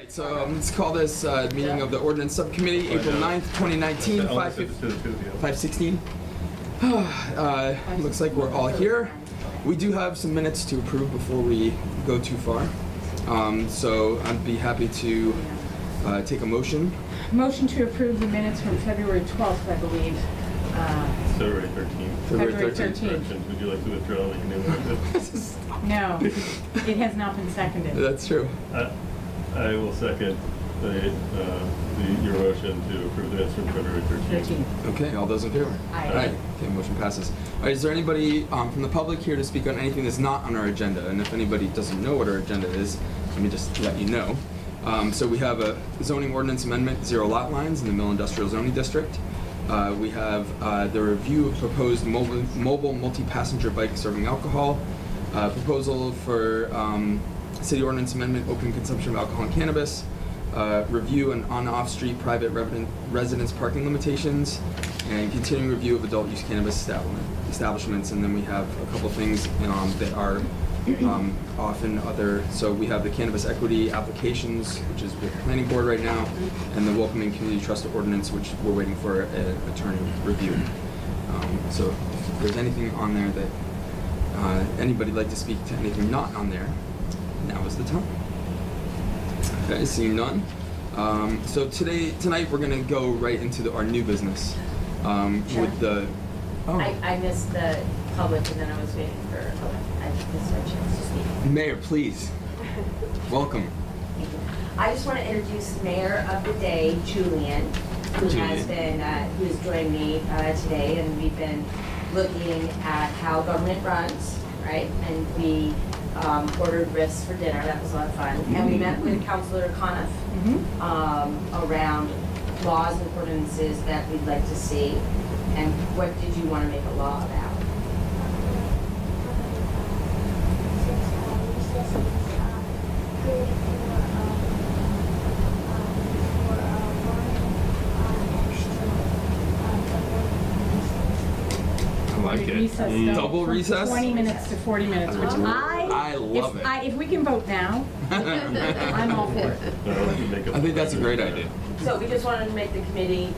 So let's call this meeting of the Ordinance Subcommittee, April 9th, 2019, 5:16. Looks like we're all here. We do have some minutes to approve before we go too far. So I'd be happy to take a motion. Motion to approve the minutes from February 12th, I believe. February 13th. February 13th. Would you like to withdraw like a new one? No, it has not been seconded. That's true. I will second your motion to approve the minutes from February 13th. Okay, all those in favor? Aye. All right, okay, motion passes. All right, is there anybody from the public here to speak on anything that's not on our agenda? And if anybody doesn't know what our agenda is, let me just let you know. So we have a zoning ordinance amendment, 0 lot lines in the Mill Industrial Zoning District. We have the review of proposed mobile multi-passenger bike serving alcohol, proposal for city ordinance amendment, open consumption of alcohol and cannabis, review and on-off-street private residence parking limitations, and continuing review of adult use cannabis establishments. And then we have a couple things that are often other. So we have the cannabis equity applications, which is with the planning board right now, and the welcoming community trust ordinance, which we're waiting for an attorney review. So if there's anything on there that anybody'd like to speak to, anything not on there, now is the time. Okay, seeing none. So tonight we're gonna go right into our new business with the. Oh. I missed the public and then I was waiting for. I missed our chance to speak. Mayor, please. Welcome. Thank you. I just want to introduce Mayor of the Day, Julian, who who's joined me today, and we've been looking at how government runs, right? And we ordered rifts for dinner. That was a lot of fun. And we met with Councilor Conniff around laws and ordinances that we'd like to see. And what did you want to make a law about? I like it. Double recess? 20 minutes to 40 minutes, which I love it. if we can vote now, I'm all for it. I think that's a great idea. So we just wanted to make the committee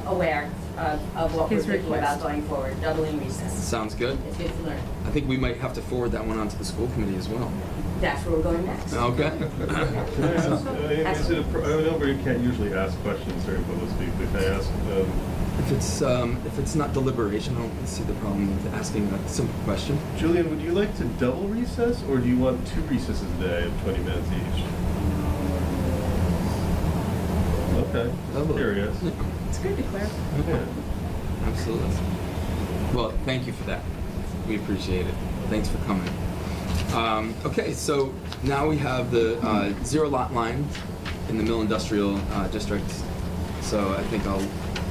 aware of what we're thinking about going forward, doubling recess. Sounds good. It's good to learn. I think we might have to forward that one on to the school committee as well. That's where we're going next. Okay. Can I ask, I know we can't usually ask questions during public speak, but can I ask, If it's not deliberation, I don't see the problem with asking a simple question. Julian, would you like to double recess, or do you want 2 recesses a day of 20 minutes each? Okay, just curious. Yeah. It's good to clarify. Yeah. Absolutely. Well, thank you for that. We appreciate it. Thanks for coming. Okay, so now we have the 0 lot line in the Mill Industrial District. So I think I'll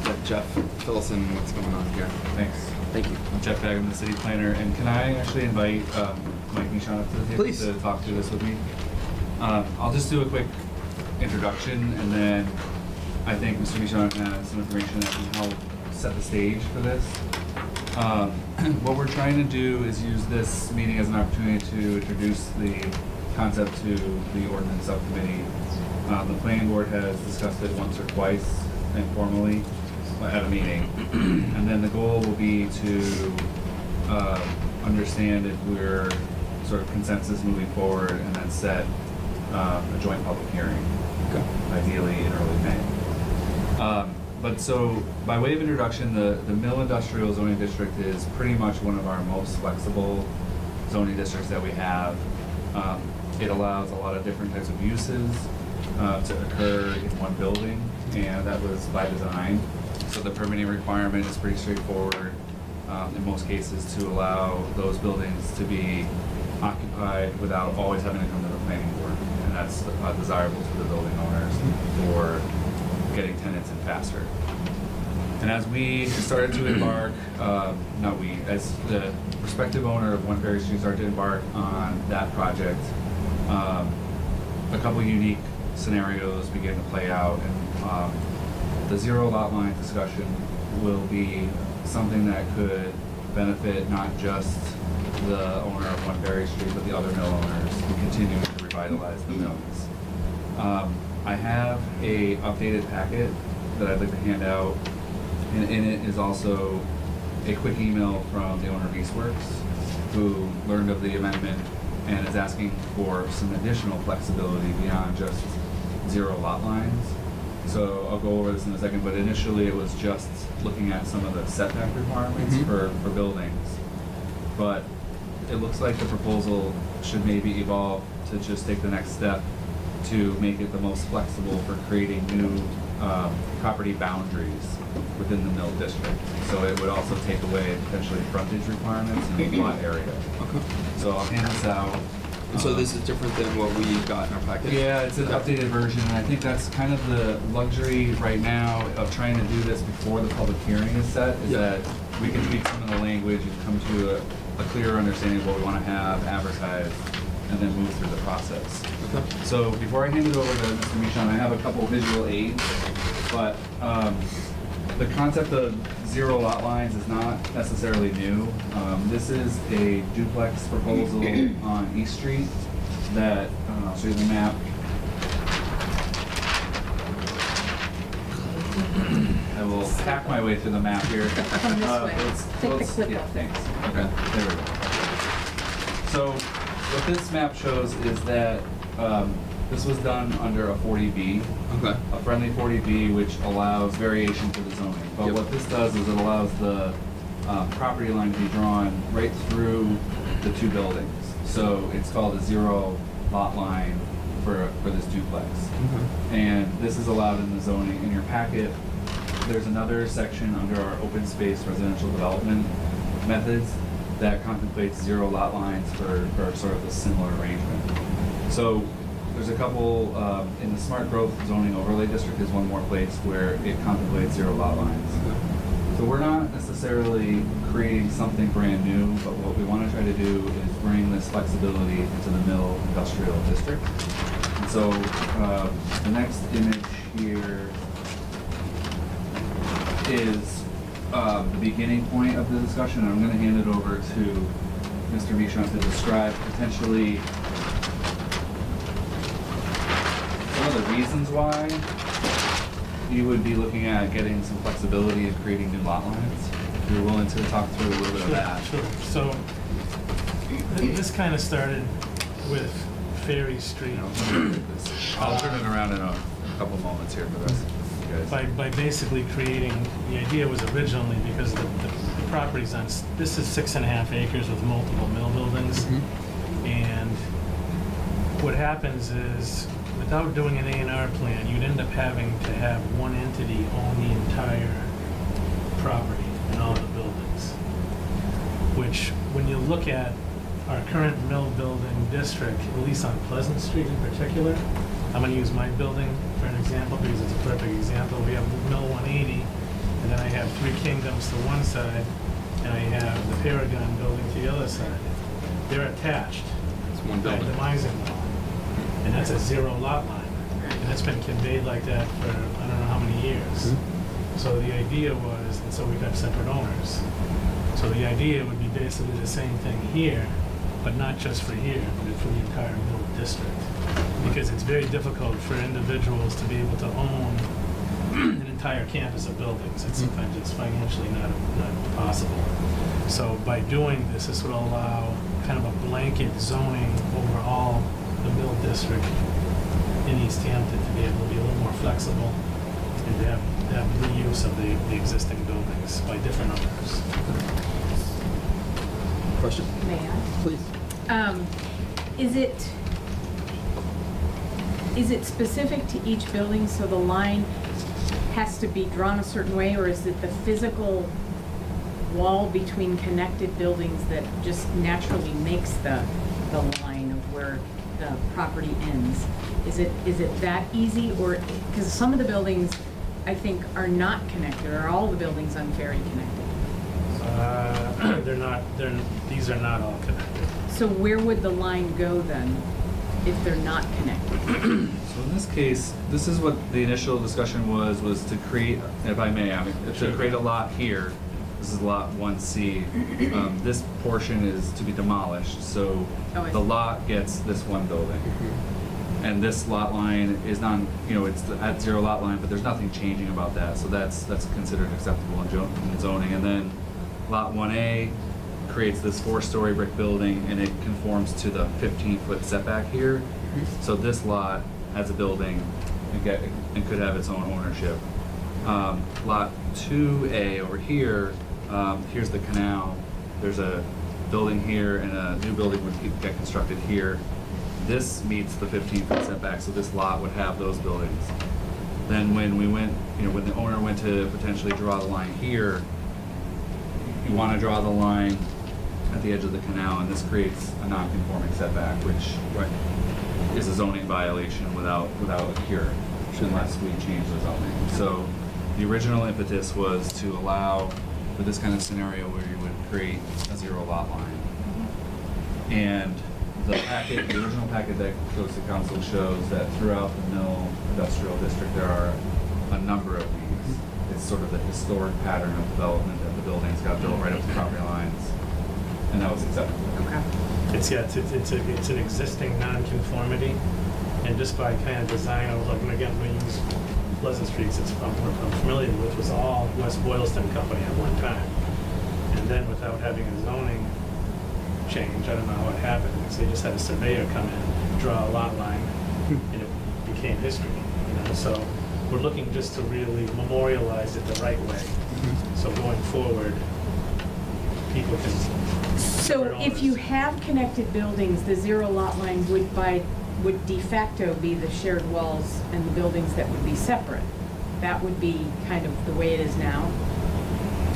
let Jeff fill us in what's going on here. Thanks. Thank you. I'm Jeff Bagum, the city planner, and can I actually invite Mike Nishon up to the table Please. to talk through this with me? I'll just do a quick introduction, and then I think Mr. Nishon has some information that can help set the stage for this. What we're trying to do is use this meeting as an opportunity to introduce the concept to the Ordinance Subcommittee. The planning board has discussed it once or twice informally at a meeting, and then the goal will be to understand if we're sort of consensus moving forward, and then set a joint public hearing, Okay. ideally in early May. But so, by way of introduction, the Mill Industrial Zoning District is pretty much one of our most flexible zoning districts that we have. It allows a lot of different types of uses to occur in one building, and that was by design. So the permitting requirement is pretty straightforward in most cases, to allow those buildings to be occupied without always having to come to the planning board, and that's desirable to the building owners for getting tenants in faster. And as we started to embark, as the prospective owner of One Ferry Street started to embark on that project, a couple unique scenarios began to play out, and the 0 lot line discussion will be something that could benefit not just the owner of One Ferry Street, but the other mill owners who continue to revitalize the mills. I have a updated packet that I'd like to hand out, and in it is also a quick email from the owner of Eastworks, who learned of the amendment and is asking for some additional flexibility beyond just 0 lot lines. So I'll go over this in a second, but initially it was just looking at some of the setback requirements for buildings. But it looks like the proposal should maybe evolve to just take the next step to make it the most flexible for creating new property boundaries within the mill district. So it would also take away potentially frontage requirements and lot area. Okay. So I'll hand this out. And so this is different than what we got in our packet? Yeah, it's an updated version, and I think that's kind of the luxury right now of trying to do this before the public hearing is set, is that we can tweak some of the language and come to a clearer understanding of what we want to have advertised, and then move through the process. Okay. So before I hand it over to Mr. Michon, I have a couple visual aids, but the concept of 0 lot lines is not necessarily new. This is a duplex proposal on East Street that, I'll show you the map. I will hack my way through the map here. Come this way. Take the clip yeah, off. thanks. Okay, there we go. So what this map shows is that this was done under a 40B. Okay. A friendly 40B, which allows variation to the zoning. But what this does is it allows the property line to be drawn right through the 2 buildings. So it's called a 0 lot line for this duplex. And this is allowed in the zoning. In your packet, there's another section under our open space residential development methods that contemplates 0 lot lines for sort of a similar arrangement. So there's a couple, in the smart growth zoning overlay district is one more place where it contemplates 0 lot lines. So we're not necessarily creating something brand new, but what we want to try to do is bring this flexibility into the mill industrial district. And so the next image here is the beginning point of the discussion. I'm going to hand it over to Mr. Michon to describe potentially some of the reasons why you would be looking at getting some flexibility and creating new lot lines. If you're willing to talk through a little bit of that. Sure. So this kind of started with Ferry Street. I'll turn it around in a couple moments here for the rest of you guys. By basically creating, the idea was originally because the property's on, this is 6.5 acres with multiple mill buildings. And what happens is, without doing an A&R plan, you'd end up having to have one entity own the entire property and all the buildings. Which, when you look at our current mill building district, at least on Pleasant Street in particular, I'm gonna use my building for an example because it's a perfect example. We have Mill 180, and then I have 3 Kingdoms to one side, and I have the Paragon building to the other side. They're attached. It's one building. Demising law. And that's a 0 lot line. And it's been conveyed like that for I don't know how many years. So the idea was, and so we got separate owners. So the idea would be basically the same thing here, but not just for here, but for the entire mill district. Because it's very difficult for individuals to be able to own an entire campus of buildings. Sometimes it's financially not possible. So by doing this, this would allow kind of a blanket zoning over all the mill district in Easthampton to be able to be a little more flexible and to have reuse of the existing buildings by different owners. Question? May I? Please. Is it specific to each building, so the line has to be drawn a certain way, or is it the physical wall between connected buildings that just naturally makes the line of where the property ends? Is it that easy, or, because some of the buildings, I think, are not connected, or all the buildings on Ferry connected? These are not all connected. So where would the line go then, if they're not connected? So in this case, this is what the initial discussion was to create, if I may, to create a lot here. This is lot 1C. This portion is to be demolished, so Oh, I the see. lot gets this one building. And this lot line is not, it's at 0 lot line, but there's nothing changing about that, so that's considered acceptable in zoning. And then lot 1A creates this 4-story brick building, and it conforms to the 15-foot setback here. So this lot has a building and could have its own ownership. Lot 2A over here, here's the canal. There's a building here, and a new building would get constructed here. This meets the 15-foot setback, so this lot would have those buildings. Then when we went, when the owner went to potentially draw the line here, you want to draw the line at the edge of the canal, and this creates a non-conforming setback, which is a zoning violation without a cure, unless we change the zoning. So the original impetus was to allow for this kind of scenario where you would create a 0 lot line. And the original packet that goes to council shows that throughout the Mill Industrial District there are a number of these. It's sort of the historic pattern of development that the buildings got built right up to property lines, and that was acceptable. Okay. It's an existing non-conformity, and just by kind of design, I was looking again, we use Pleasant Street, I'm familiar with, was all West Boylston Company at one time. And then without having a zoning change, I don't know how it happened, because they just had a surveyor come in, draw a lot line, and it became history, so we're looking just to really memorialize it the right way. So going forward, people can. So if you have connected buildings, the 0 lot line would de facto be the shared walls and the buildings that would be separate. That would be kind of the way it is now.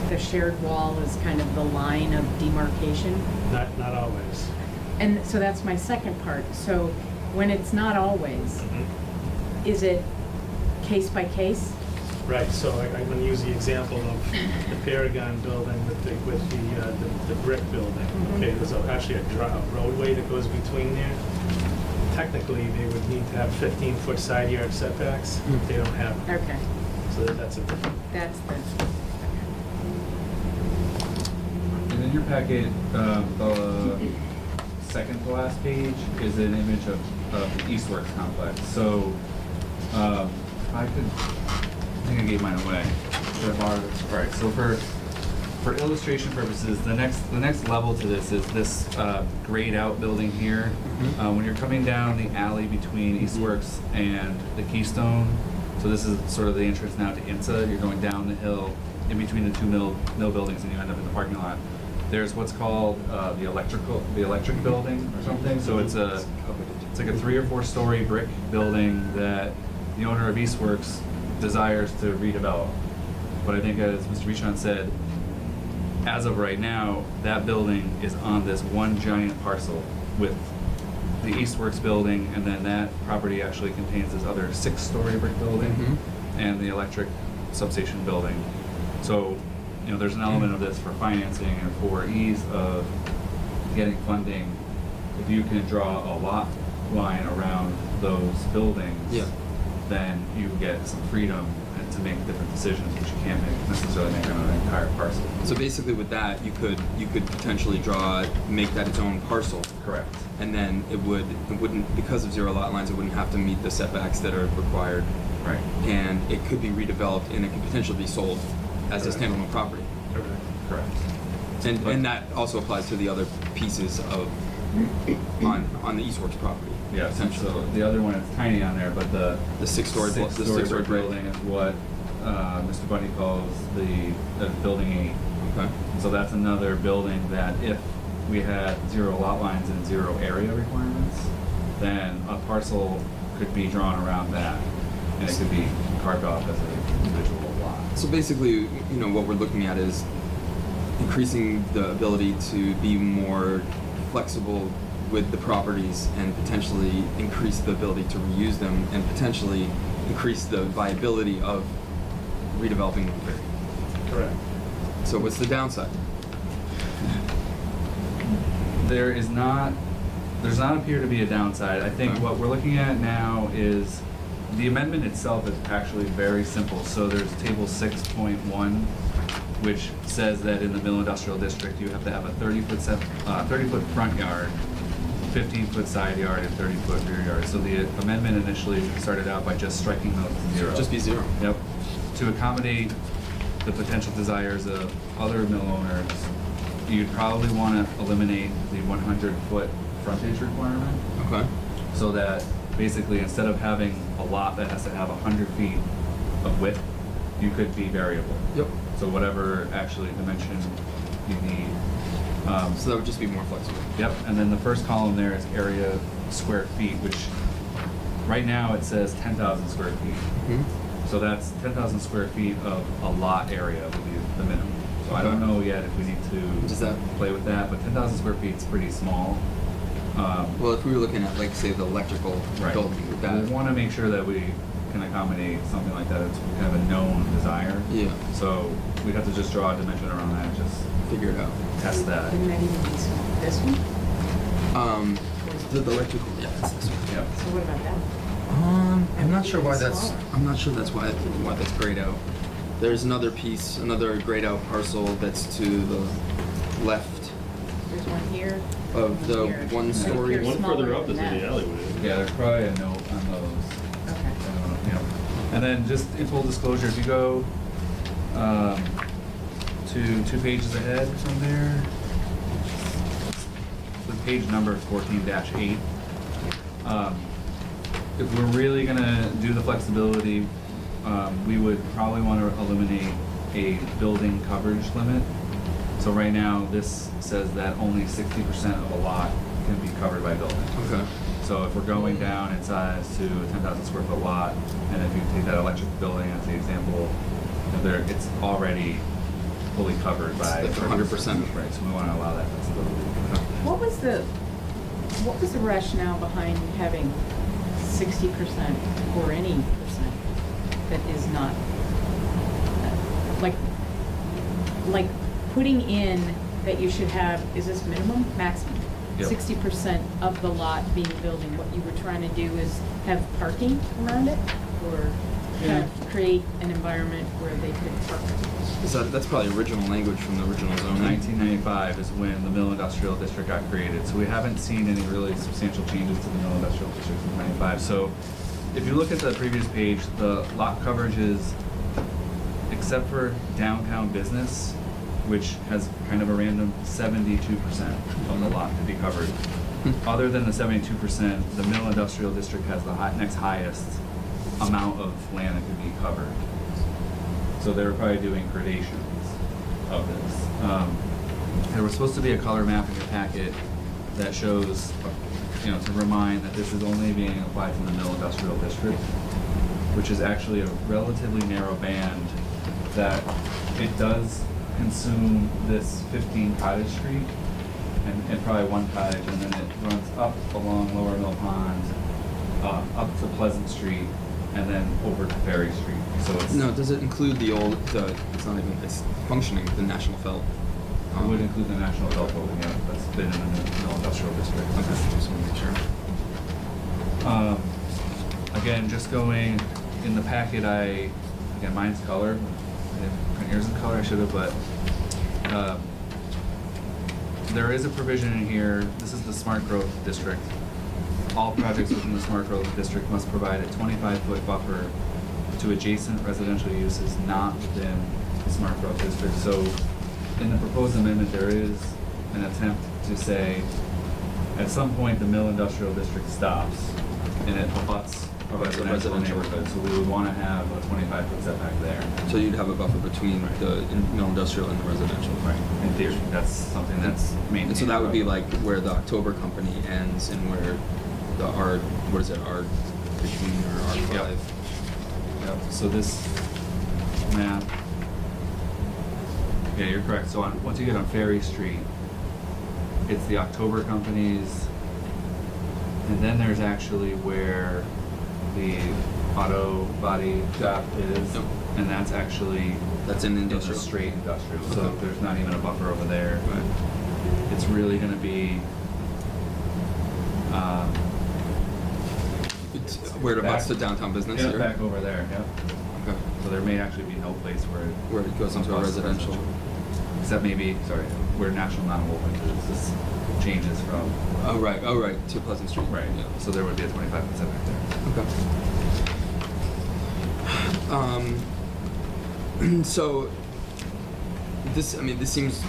The shared wall is kind of the line of demarcation. Not always. And so that's my second part. So when it's not always, is it case by case? Right, so I'm going to use the example of the Paragon building with the brick building. Okay, there's actually a roadway that goes between there. Technically, they would need to have 15-foot side yard setbacks. They don't have them. Okay. So that's a different. That's the. And in your packet, the second to last page is an image of the Eastworks complex. So I think I gave mine away. All right. So for illustration purposes, the next level to this is this grayed out building here. When you're coming down the alley between Eastworks and the Keystone, so this is sort of the entrance now to INSA. You're going down the hill in between the two mill buildings, and you end up in the parking lot. There's what's called the electric building or something. So it's like a 3 or 4 story brick building that the owner of Eastworks desires to redevelop. But I think, as Mr. Bichon said, as of right now, that building is on this one giant parcel with the Eastworks building, and then that property actually contains this other 6-story brick building and the electric substation building. So, there's an element of this for financing and for ease of getting funding. If you can draw a lot line around those buildings, then you get some freedom to make different decisions, which you can't necessarily make on an entire parcel. So basically with that, you could potentially make that its own parcel. Correct. And then it wouldn't, because of 0 lot lines, it wouldn't have to meet the setbacks that are required. Right. And it could be redeveloped, and it could potentially be sold as a standalone property. Correct. And that also applies to the other pieces on the Eastworks property. Yeah, essentially. so the other one is tiny on there, but the 6-story brick building is what Mr. Bundy calls the building 8. Okay. So that's another building that if we had 0 lot lines and 0 area requirements, then a parcel could be drawn around that, and it could be carved off as an individual lot. So basically, what we're looking at is increasing the ability to be more flexible with the properties and potentially increase the ability to reuse them and potentially increase the viability of redeveloping them. Correct. So what's the downside? Does not appear to be a downside. I think what we're looking at now is the amendment itself is actually very simple. So there's table 6.1, which says that in the Mill Industrial District you have to have a 30-foot front yard 15-foot side yard and 30-foot rear yard. So the amendment initially started out by just striking those to zero. Just be 0. Yep. To accommodate the potential desires of other mill owners, you'd probably want to eliminate the 100-foot frontage requirement. Okay. So that basically instead of having a lot that has to have 100 feet of width, you could be variable. Yep. So whatever actually dimension you need. So that would just be more flexible. Yep, and then the first column there is area square feet, which right now it says 10,000 square feet. Mm-hmm. So that's 10,000 square feet of a lot area would be the minimum. So I don't know yet if we need to Does that- play with that, but 10,000 square feet is pretty small. Well, if we were looking at, like, say, the electrical Right. building, would that? We want to make sure that we can accommodate something like that. It's kind of a known desire. Yeah. So we'd have to just draw a dimension around that, just Figure it out. test that. Wouldn't that even be small? This one? The electrical. Yeah, it's this one. Yep. So what about that? I'm not sure why that's. Smaller. I'm not sure that's why that's grayed out. There's another piece, another grayed out parcel that's to the left There's one here. of the here. one So story. you're One smaller further up than is in the that. alleyway. Yeah, there's probably a note on those. Okay. Yeah. And then just in full disclosure, if you go to 2 pages ahead from there, the page number 14-8. If we're really gonna do the flexibility, we would probably want to eliminate a building coverage limit. So right now, this says that only 60% of a lot can be covered by building. Okay. So if we're going down in size to a 10,000 square foot lot, and if you take that electric building as the example, it's already fully covered by It's 100%. Right, so we want to allow that flexibility. What was the rationale behind having 60% or any percent that is not, like putting in that you should have, is this minimum, maximum? Yep. 60% of the lot being building, what you were trying to do is have parking around it? Or kind of create an environment where they could park? That's probably original language from the original zoning. 1995 is when the Mill Industrial District got created, so we haven't seen any really substantial changes to the Mill Industrial District since 95. So if you look at the previous page, the lot coverage is, except for downtown business, which has kind of a random 72% of the lot to be covered. Other than the 72%, the Mill Industrial District has the next highest amount of land that could be covered. So they were probably doing gradations of this. There was supposed to be a color map in your packet that shows, to remind that this is only being applied to the Mill Industrial District, which is actually a relatively narrow band that it does consume this 15 Cottage Street and probably one cottage, and then it runs up along Lower Mill Pond, up to Pleasant Street, and then over to Ferry Street. So it's No, does it include it's not even, it's functioning, the National Felt? it would include the National Adult Building, yeah, that's been in the Mill Industrial District. Okay, just want to make sure. Again, just going in the packet, again, mine's color. I didn't print yours in color, I should have, but there is a provision in here. This is the Smart Growth District. All projects within the Smart Growth District must provide a 25-foot buffer to adjacent residential uses not within the Smart Growth District. So in the proposed amendment, there is an attempt to say, at some point, the Mill Industrial District stops and it abuts a residential neighborhood. So we would want to have a 25-foot setback there. So you'd have a buffer between the Mill Industrial and the residential. Right. In theory, that's something that's maintained. And so that would be like where the October Company ends and where the R, what is it, R15 or R5? Yep. Yep. So this map, yeah, you're correct. So once you get on Ferry Street, it's the October Companies, and then there's actually where the auto body shop is, Yep. and that's actually That's in in the industrial. straight industrial. So Okay. there's not even a buffer over there. Right. It's really going to be. It's where it abuts to downtown business Yeah, here? back over there. Yep. Okay. So there may actually be no place Where it goes into a abuts residential. Except maybe, sorry, where National Non-Wolf is. This changes from. Oh, right, to Pleasant Street. Right, Yeah. so there would be a 25-foot setback there. Okay. So, this seems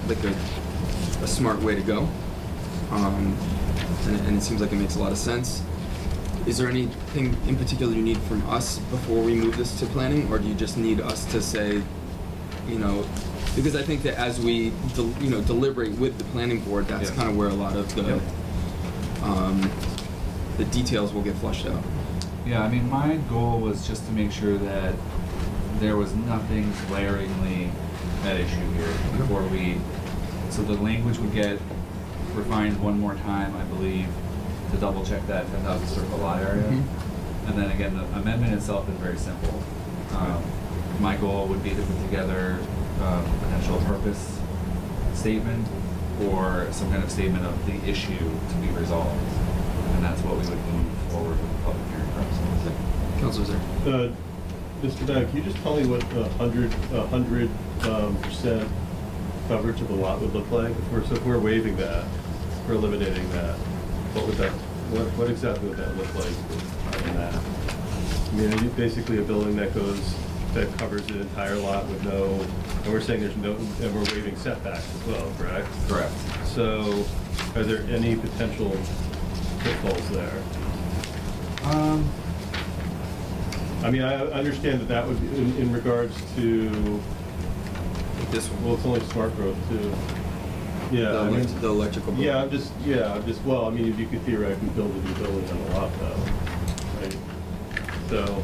like a smart way to go. And it seems like it makes a lot of sense. Is there anything in particular you need from us before we move this to planning, or do you just need us to say, because I think that as we, deliberate with the planning board, that's Yeah. kind of where a lot of the details will get flushed out. Yeah, I mean, my goal was just to make sure that there was nothing glaringly at issue here before so the language would get refined one more time, I believe, to double check that 10,000 square foot lot area. Mhm. And then again, the amendment itself is very simple. My goal would be to put together a potential purpose statement or some kind of statement of the issue to be resolved. And that's what we would move forward with the public hearing process. Councilor Zer. Mr. Bennett, can you just tell me what 100% coverage of the lot would look like? If we're waiving that, if we're eliminating that, what exactly would that look like on that? I mean, are you basically a building that covers the entire lot with and we're saying and we're waiving setbacks as well, correct? Correct. So, are there any potential pitfalls there? I mean, I understand that would be in regards to, This one. well, it's only smart growth too. Yeah, The, I mean, the electrical. Bill. yeah, well, I mean, you could theoretically build a new building on a lot though, right? So,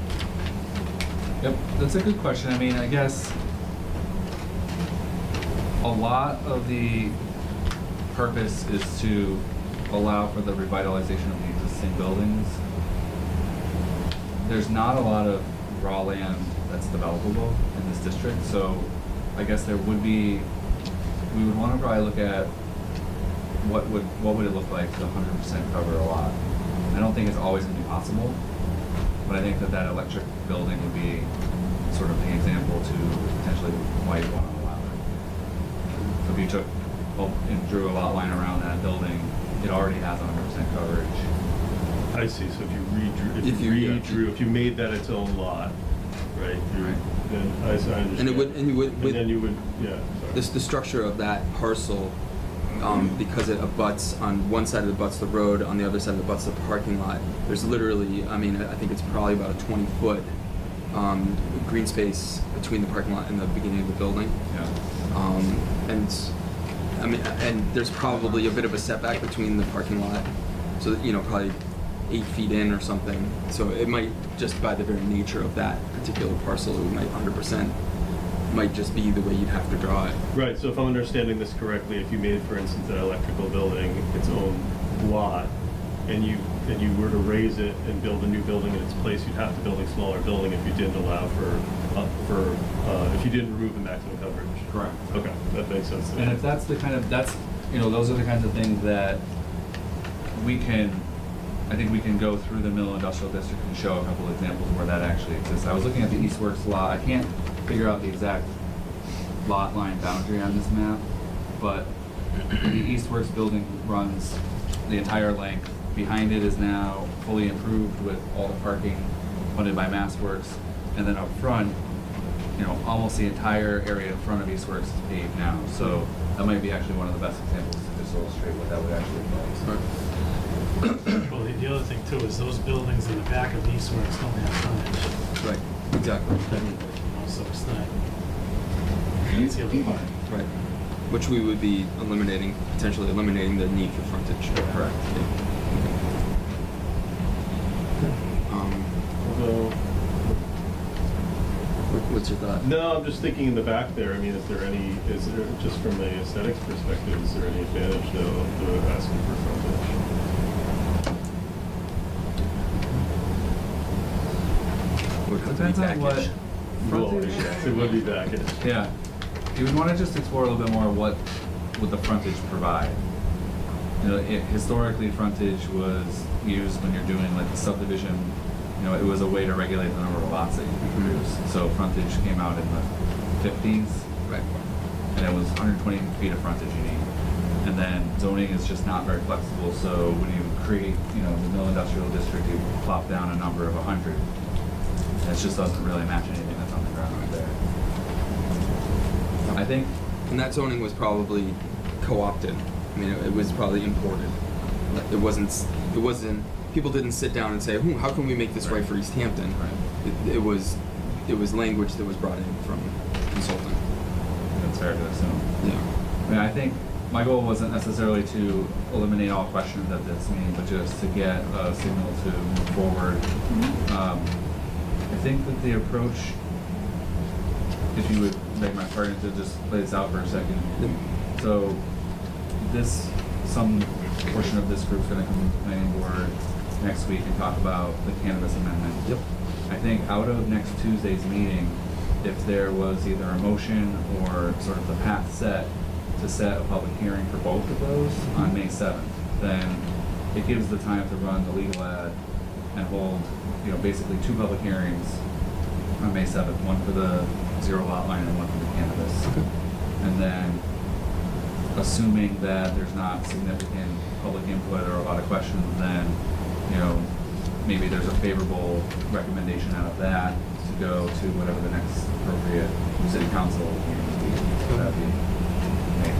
Yep, that's a good question. I mean, I guess a lot of the purpose is to allow for the revitalization of the existing buildings. There's not a lot of raw land that's developable in this district, so I guess we would want to probably look at what would it look like to 100% cover a lot. I don't think it's always going to be possible, but I think that electric building would be sort of the example to potentially why you want to allow it. So if you took and drew a lot line around that building, it already has 100% coverage. I see, so if you made that its own lot, right? Right. Then I understand. And then you would, yeah, sorry. the structure of that parcel, because it abuts on one side it abuts the road, on the other side it abuts the parking lot. There's literally, I think it's probably about a 20-foot green space between the parking lot and the beginning of the building. Yeah. And there's probably a bit of a setback between the parking lot, so that, probably 8 feet in or something. So it might, just by the very nature of that particular parcel, it might 100% might just be the way you'd have to draw it. Right, so if I'm understanding this correctly, if you made, for instance, an electrical building its own lot, and you were to raise it and build a new building in its place, you'd have to build a smaller building if you didn't allow if you didn't remove the maximum coverage. Correct. Okay, that makes sense to me. And if that's the kind of, those are the kinds of things that I think we can go through the Mill Industrial District and show a couple of examples where that actually exists. I was looking at the Eastworks lot. I can't figure out the exact lot line boundary on this map, but the Eastworks building runs the entire length. Behind it is now fully improved with all the parking funded by MassWorks, and then up front, almost the entire area in front of Eastworks is paved now. So that might be actually one of the best examples to just illustrate what that would actually look like. Well, the other thing too is those buildings in the back of Eastworks don't have frontage. Right. Exactly. So it's not. That's the other part. Right. Which we would be potentially eliminating the need for frontage. Correct. Although, What's your thought? no, I'm just thinking in the back there, I mean, is there just from the aesthetics perspective, is there any advantage though to asking for frontage? Would have to be Depends on what packaged. Well, frontage. yes, it would be packaged. Yeah, you would want to just explore a little bit more what would the frontage provide. Historically, frontage was used when you're doing like the subdivision. It was a way to regulate the number of lots that you could produce. So frontage came out in the 50s, Right. and it was 120 feet of frontage you need. And then zoning is just not very flexible, so when you create, you know, the mill industrial district, you plop down a number of 100. It just doesn't really match anything that's on the ground right there. I think, And that zoning was probably co-opted. I mean, it was probably imported. It wasn't, people didn't sit down and say, how can we make this right for Easthampton? Right. It was language that was brought in from consulting. that's fair to assume. Yeah. I mean, I think my goal wasn't necessarily to eliminate all questions at this meeting, but just to get a signal to move forward. I think that the approach, if you would beg my pardon to just play this out for a second. So some portion of this group's gonna come to the planning board next week and talk about the cannabis amendment. Yep. I think out of next Tuesday's meeting, if there was either a motion or sort of the path set to set a public hearing for both of those on May 7th, then it gives the time to run the legal ad and hold, you know, basically 2 public hearings on May 7th, one for the zero lot line and one for the cannabis. Okay. And then, assuming that there's not significant public input or a lot of questions, then, you know, maybe there's a favorable recommendation out of that to go to whatever the next appropriate city council meeting would be. So that'd be May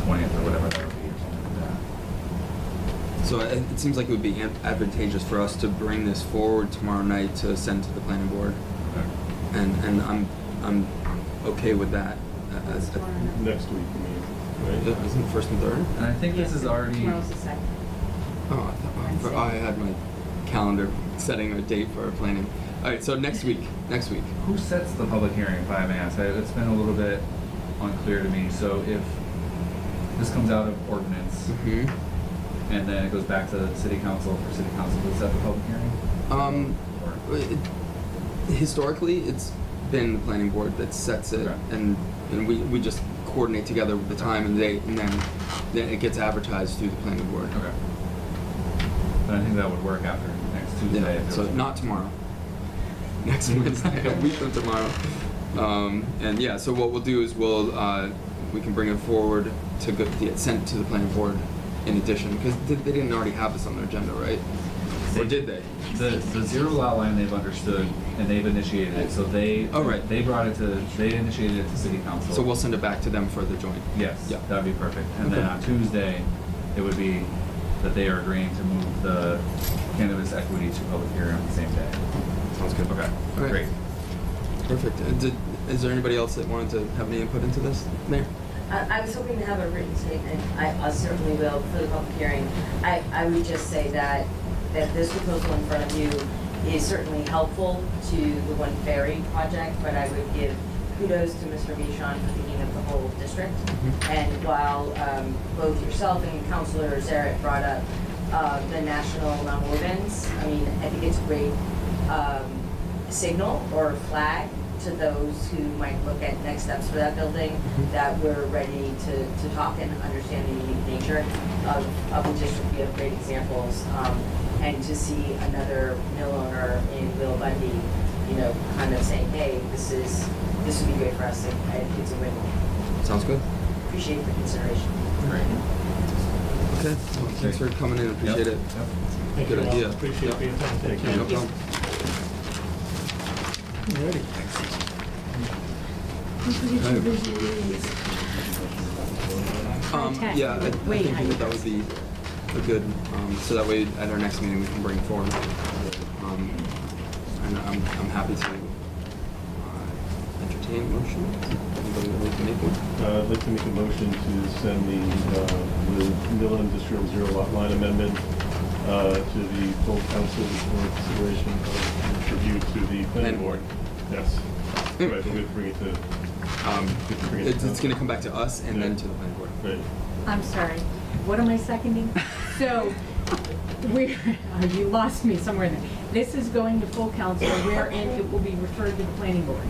20th or whatever that would be, or something like that. So it seems like it would be advantageous for us to bring this forward tomorrow night to send to the planning board, Okay. and I'm okay with that. As Next week, you mean, right? isn't it first and third? And I think this is already. Tomorrow's the second. Oh, I had my calendar setting a date for our planning. All right, so next week. Who sets the public hearing, if I may ask? It's been a little bit unclear to me. So if this comes out of ordinance Mm-hmm. and then it goes back to city council for city council to set the public hearing? Or- Historically, it's been the planning board that sets it, Okay. and we just coordinate together with the time and date, and then it gets advertised through the planning board. Okay. Then I think that would work after next Tuesday. Yeah, if there so was a- not tomorrow. Next Wednesday, a week from tomorrow. And yeah, so what we'll do is we can bring it forward to get sent to the planning board in addition, because they didn't already have this on their agenda, right? Or did they? The zero lot line they've understood and they've initiated it, so they. Oh, right. They initiated it to city council. So we'll send it back to them for the joint. Yes, Yeah. that'd be perfect. And then Okay. on Tuesday, it would be that they are agreeing to move the cannabis equity to public hearing on the same day. Sounds good. Okay, All right. great. Perfect. Is there anybody else that wanted to have any input into this, Mayor? I was hoping to have a written statement. I certainly will for the public hearing. I would just say that this proposal in front of you is certainly helpful to the One Ferry project, but I would give kudos to Mr. Bichon for thinking of the whole district. Mhm. And while both yourself and Councilor Zarrett brought up the national nonwovens, I mean, I think it's a great signal or flag to those who might look at next steps for that building, that we're ready to talk and understand the unique nature of the district. We have great examples, and to see another mill owner in Will Bundy, you know, kind of saying, hey, this would be great for us, and it's a win-win. Sounds good. Appreciate the consideration. Great. Okay. Well, thanks for coming in. Appreciate Yep. it. Yep. Thank Good you all. idea. Appreciate Yep. being time. Thank you. No problem. Alrighty. Contact Yeah, I you. Wait, think how you that would be a good, so that way at our next meeting we can bring forward. And I'm happy to entertain a motion. Anybody would like to make one? I'd like to make a motion to send the mill industrial zero lot line amendment to the full council for consideration of review to the planning board. Yes. Right, we're going to bring it to, It's gonna come back to us and then to the planning board. right. I'm sorry, what am I seconding? So, you lost me somewhere there. This is going to full council, wherein it will be referred to the planning board.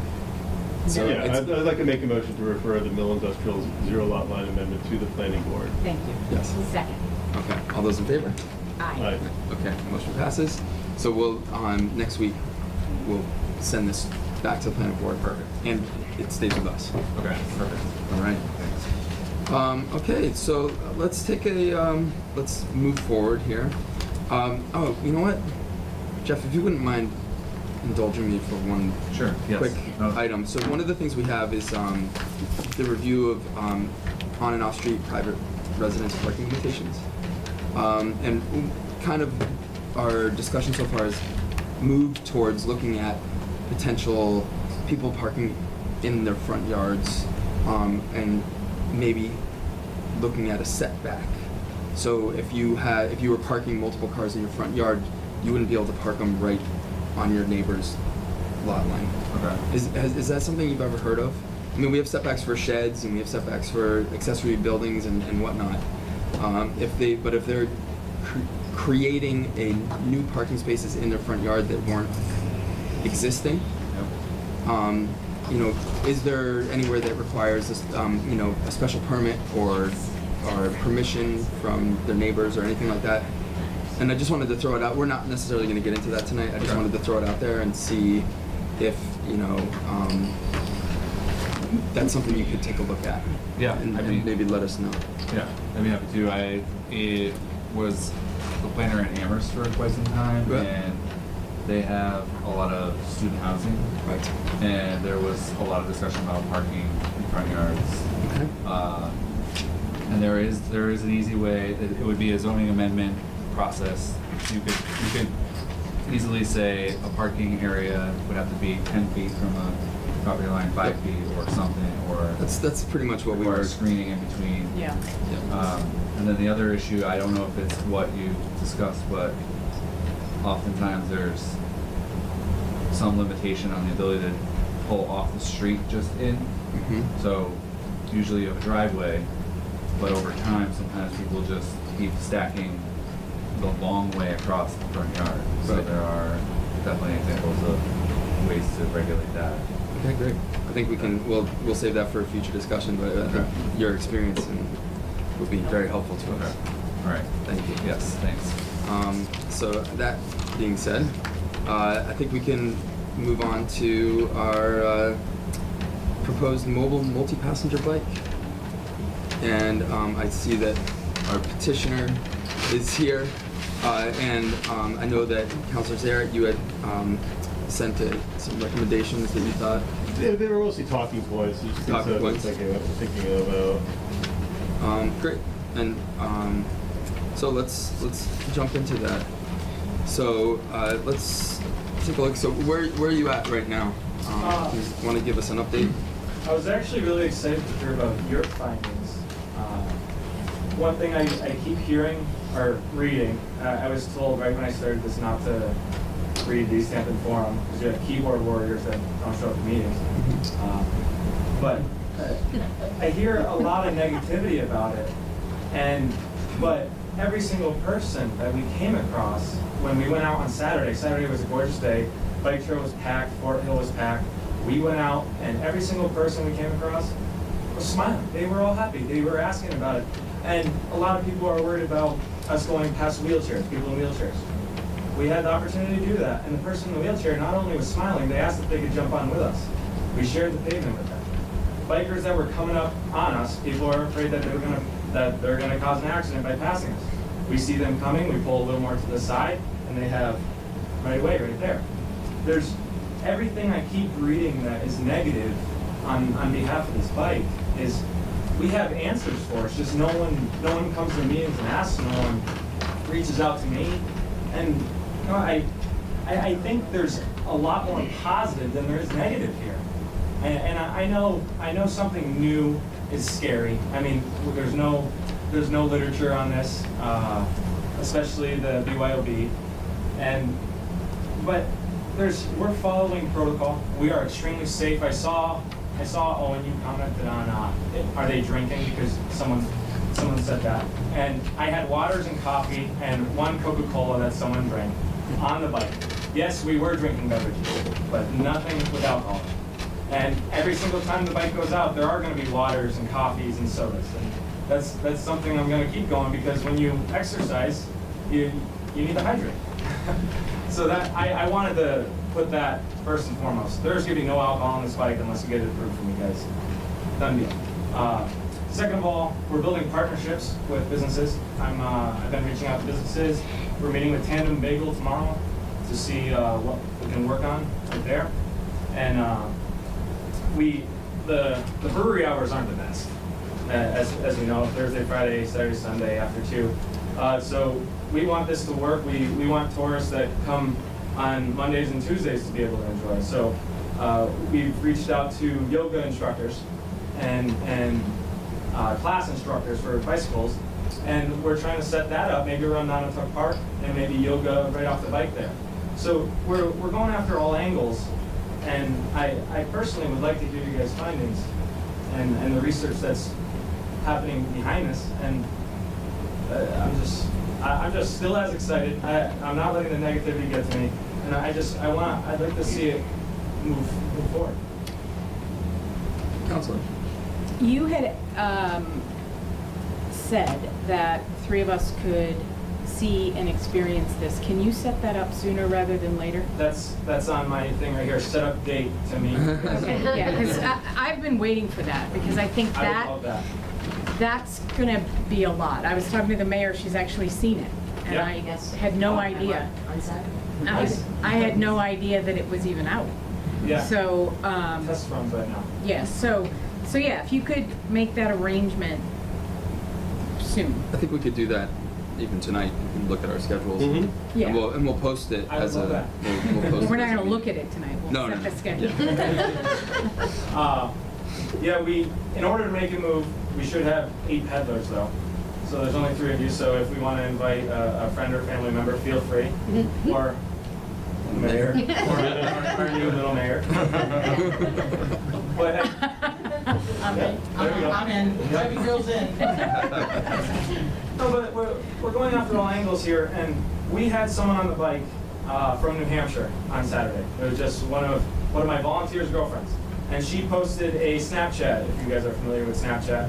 Is So that- Yeah, it's- I'd like to make a motion to refer the mill industrial zero lot line amendment to the planning board. Thank you. Yes. Second. Okay, all those in favor? Aye. Okay, motion passes. So we'll, next week, we'll send this back to the planning board. Perfect. And it stays with us. Okay, perfect. All right. Thanks. Okay, so let's take let's move forward here. Oh, you know what? Jeff, if you wouldn't mind indulging me for one Sure, yes. quick No. item. So one of the things we have is the review of on and off street private residence parking limitations. And kind of our discussion so far has moved towards looking at potential people parking in their front yards, and maybe looking at a setback. So if you were parking multiple cars in your front yard, you wouldn't be able to park them right on your neighbor's lot line. Okay. Is that something you've ever heard of? I mean, we have setbacks for sheds and we have setbacks for accessory buildings and whatnot. If they're creating a new parking spaces in their front yard that weren't existing, Yep. is there anywhere that requires this, a special permit or permission from their neighbors or anything like that? And I just wanted to throw it out. We're not necessarily going to get into that tonight. I just Okay. wanted to throw it out there and see if that's something you could take a look at. Yeah, and, I and mean- maybe let us know. Yeah, I'd be happy to. It was the planner in Amherst for quite some time, Right. and they have a lot of student housing, Right. and there was a lot of discussion about parking in front yards. Okay. And there is an easy way. It would be a zoning amendment process. You could easily say a parking area would have to be 10 feet from a property line, 5 Yep. feet or something, or That's pretty much what we require were. screening in between. Yeah. And then the other issue, I don't know if it's what you discussed, but oftentimes there's some limitation on the ability to pull off the street just in. Mm-hmm. So usually you have a driveway, but over time, sometimes people just keep stacking the long way across the front yard. So Right. there are definitely examples of ways to regulate that. Okay, great. I think we'll save that for a future discussion, but I think your experience would be very helpful to us. All right. Thank you. Yes, thanks. So that being said, I think we can move on to our proposed mobile multi-passenger bike. And I see that our petitioner is here, and I know that Councilor Zaret, you had sent some recommendations that you thought. They were mostly talking points, just things Talking that I was points. thinking about. Great, and so let's jump into that. So let's take a look. So where are you at right now? You want to give us an update? I was actually really excited to hear about your findings. One thing I keep hearing or reading, I was told right when I started this not to read the Easthampton Forum because you have keyboard warriors that don't show up to meetings. But I hear a lot of negativity about it, but every single person that we came across when we went out on Saturday was a gorgeous day, bike trail was packed, Fort Hill was packed. We went out and every single person we came across was smiling. They were all happy. They were asking about it. And a lot of people are worried about us going past wheelchairs, people in wheelchairs. We had the opportunity to do that. And the person in the wheelchair not only was smiling, they asked if they could jump on with us. We shared the pavement with them. Bikers that were coming up on us, people are afraid that they're gonna cause an accident by passing us. We see them coming, we pull a little more to the side, and they have right away, right there. There's everything I keep reading that is negative on behalf of this bike is we have answers for. It's just no one comes to meetings and asks, no one reaches out to me. And I think there's a lot more positive than there is negative here. And I know something new is scary. I mean, there's no literature on this, especially the BYOB. But we're following protocol. We are extremely safe. I saw Owen, you commented on are they drinking, because someone said that. And I had waters and coffee and one Coca-Cola that someone drank on the bike. Yes, we were drinking beverages, but nothing with alcohol. And every single time the bike goes out, there are going to be waters and coffees and sodas. And that's something I'm going to keep going, because when you exercise, you need to hydrate. So that I wanted to put that first and foremost. There's going to be no alcohol on this bike unless you get it approved from you guys. Done deal. Second of all, we're building partnerships with businesses. I've been reaching out to businesses. We're meeting with Tandem Bagel tomorrow to see what we can work on right there. And the brewery hours aren't the best, as we know, Thursday, Friday, Saturday, Sunday after 2. So we want this to work. We want tourists that come on Mondays and Tuesdays to be able to enjoy. So we've reached out to yoga instructors and class instructors for bicycles, and we're trying to set that up, maybe around Nonotuck Park, and maybe yoga right off the bike there. So we're going after all angles, and I personally would like to hear you guys' findings and the research that's happening behind this. And I'm just still as excited. I'm not letting the negativity get to me, and I'd like to see it move forward. Counselor. You had said that 3 of us could see and experience this. Can you set that up sooner rather than later? That's on my thing right here. Set up date to me. Okay, yeah, because I've been waiting for that, because I think I would love that. that's gonna be a lot. I was talking to the mayor, she's actually seen it, and Yeah. I had no idea. On Saturday? I had no idea that it was even out. Yeah. So, Test runs right now. yeah, so yeah, if you could make that arrangement soon. I think we could do that even tonight. We can look at our schedules. Mhm. Yeah. And we'll post it I would as a. love that. We'll post We're it not as a gonna look meeting. at it tonight, we'll No, set no, the no. schedule. In order to make it move, we should have 8 peddlers though. So there's only 3 of you, so if we want to invite a friend or family member, feel free. Or the mayor, or our new little mayor. But I'm in. There we go. I'm in. Baby girl's in. no, but we're going after all angles here, and we had someone on the bike from New Hampshire on Saturday. It was just one of my volunteers' girlfriends, and she posted a Snapchat. If you guys are familiar with Snapchat,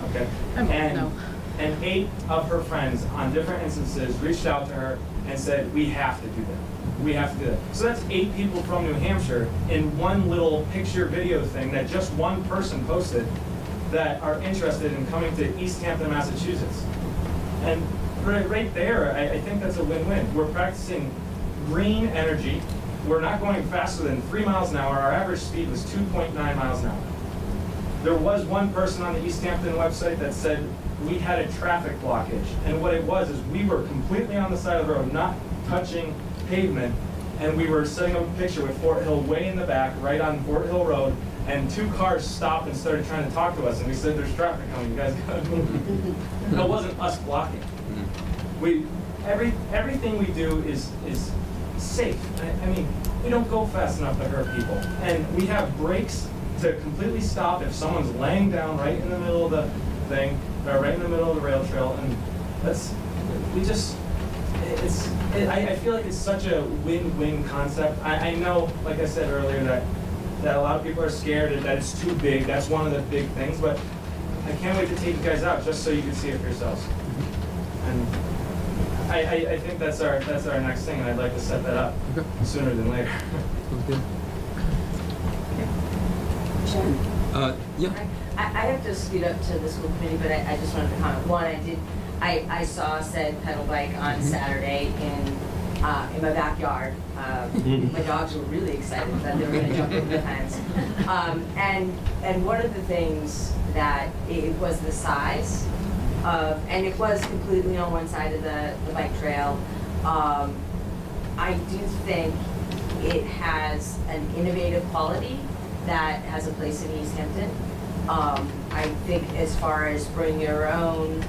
okay. No. And 8 of her friends on different instances reached out to her and said, "We have to do that. We have to do that." So that's 8 people from New Hampshire in one little picture video thing that just one person posted that are interested in coming to Easthampton, Massachusetts. And right there, I think that's a win-win. We're practicing green energy. We're not going faster than 3 miles an hour. Our average speed was 2.9 miles an hour. There was one person on the Easthampton website that said we had a traffic blockage. And what it was is we were completely on the side of the road, not touching pavement, and we were setting up a picture with Fort Hill way in the back, right on Fort Hill Road, and 2 cars stopped and started trying to talk to us, and we said, "There's traffic coming, you guys gotta move." That wasn't us blocking. Everything we do is safe. I mean, we don't go fast enough to hurt people, and we have brakes to completely stop if someone's laying down right in the middle of the thing, or right in the middle of the rail trail, and I feel like it's such a win-win concept. I know, like I said earlier, that a lot of people are scared that it's too big. That's one of the big things, but I can't wait to take you guys out just so you can see it for yourselves. And I think that's our next thing, and I'd like to set that up Okay. sooner than later. Sounds good. Sharon? Yeah. I have to speed up to the school committee, but I just wanted to comment. One, I saw said pedal bike on Saturday in my backyard. My dogs were really excited that they were going to jump over the fence. And one of the things that it was the size of, and it was completely on one side of the bike trail. I do think it has an innovative quality that has a place in Easthampton. I think as far as bring your own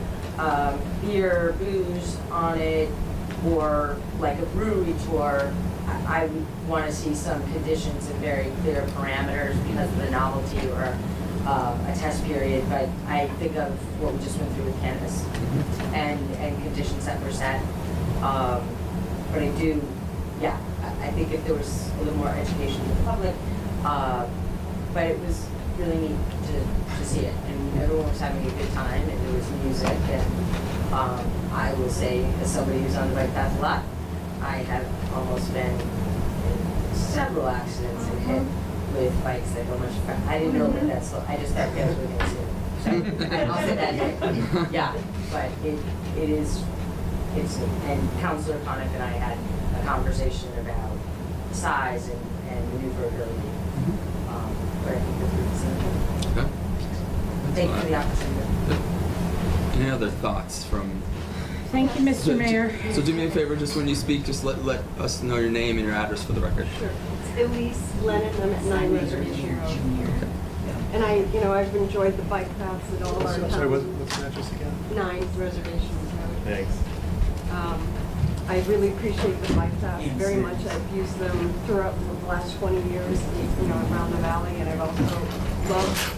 beer, booze on it, or like a brewery tour, I would want to see some conditions and very clear parameters because of the novelty or a test period. But I think of what we just went through with cannabis and conditions that were set. But I do, yeah, I think if there was a little more education to the public, but it was really neat to see it, and everyone was having a good time, and there was music, and I will say, as somebody who's on the bike path a lot, I have almost been in several accidents and hit with bikes that go much faster. I didn't know that that's slow. I just thought you guys were going to see it. I'll say that. Yeah, but it is, and Councilor Conniff and I had a conversation about size and maneuverability. But I think that's the same thing. Okay. Thank you for the opportunity. Any other thoughts from? Thank you, Mr. Mayor. So do me a favor, just when you speak, just let us know your name and your address for the record. Sure. It's Elise Lennon, I'm at 9 Reservation Road. And I've enjoyed the bike paths at all our towns. Sorry, what's the address again? 9 Reservation Road. Thanks. I really appreciate the bike paths very much. I've used them throughout the last 20 years, around the valley, and I've also loved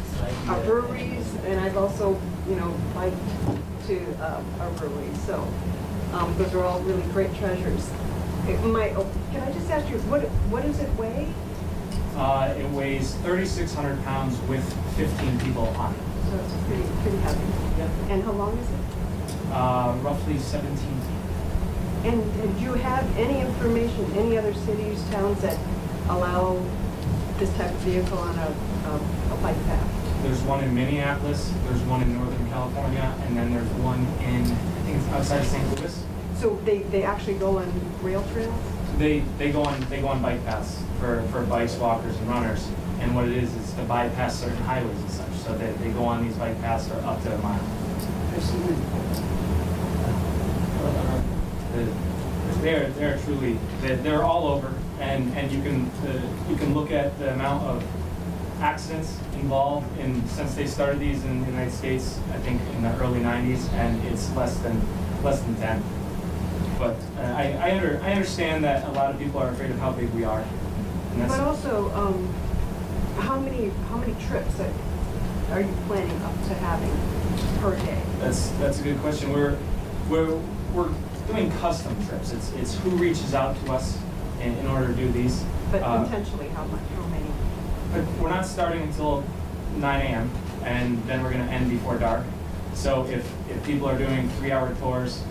our breweries, and I've also, biked to our breweries. So those are all really great treasures. Can I just ask you, what does it weigh? It weighs 3,600 pounds with 15 people on it. So it's pretty heavy. Yep. And how long is it? Roughly 17 feet. And do you have any information, any other cities, towns that allow this type of vehicle on a bike path? There's one in Minneapolis, there's one in Northern California, and then there's one in, I think it's outside of St. Louis. So they actually go on rail trails? They go on bike paths for bikes, walkers, and runners. And what it is to bypass certain highways and such. So they go on these bike paths for up to a mile. They're truly, they're all over, and you can look at the amount of accidents involved since they started these in the United States, I think in the early 90s, and it's less than 10. But I understand that a lot of people are afraid of how big we are. And that's, But also, how many trips are you planning up to having per day? That's a good question. We're doing custom trips. It's who reaches out to us in order to do these. But potentially, how many? But we're not starting until 9 a.m. and then we're going to end before dark. So if people are doing 3-hour tours,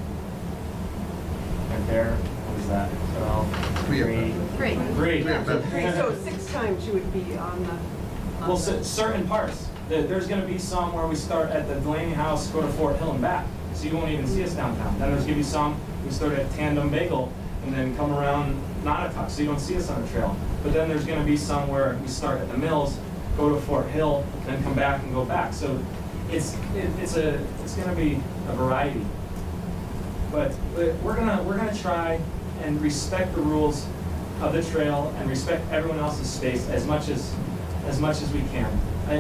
right there, what is that? So 3. So 6 times you would be on the... Well, certain parts. There's going to be some where we start at the Delaney House, go to Fort Hill and back. So you won't even see us downtown. Then there's going to be some, we start at Tandem Bagel and then come around Nonotuck, so you don't see us on the trail. But then there's going to be some where we start at the Mills, go to Fort Hill, then come back and go back. So it's going to be a variety. But we're gonna try and respect the rules of the trail and respect everyone else's space as much as we can.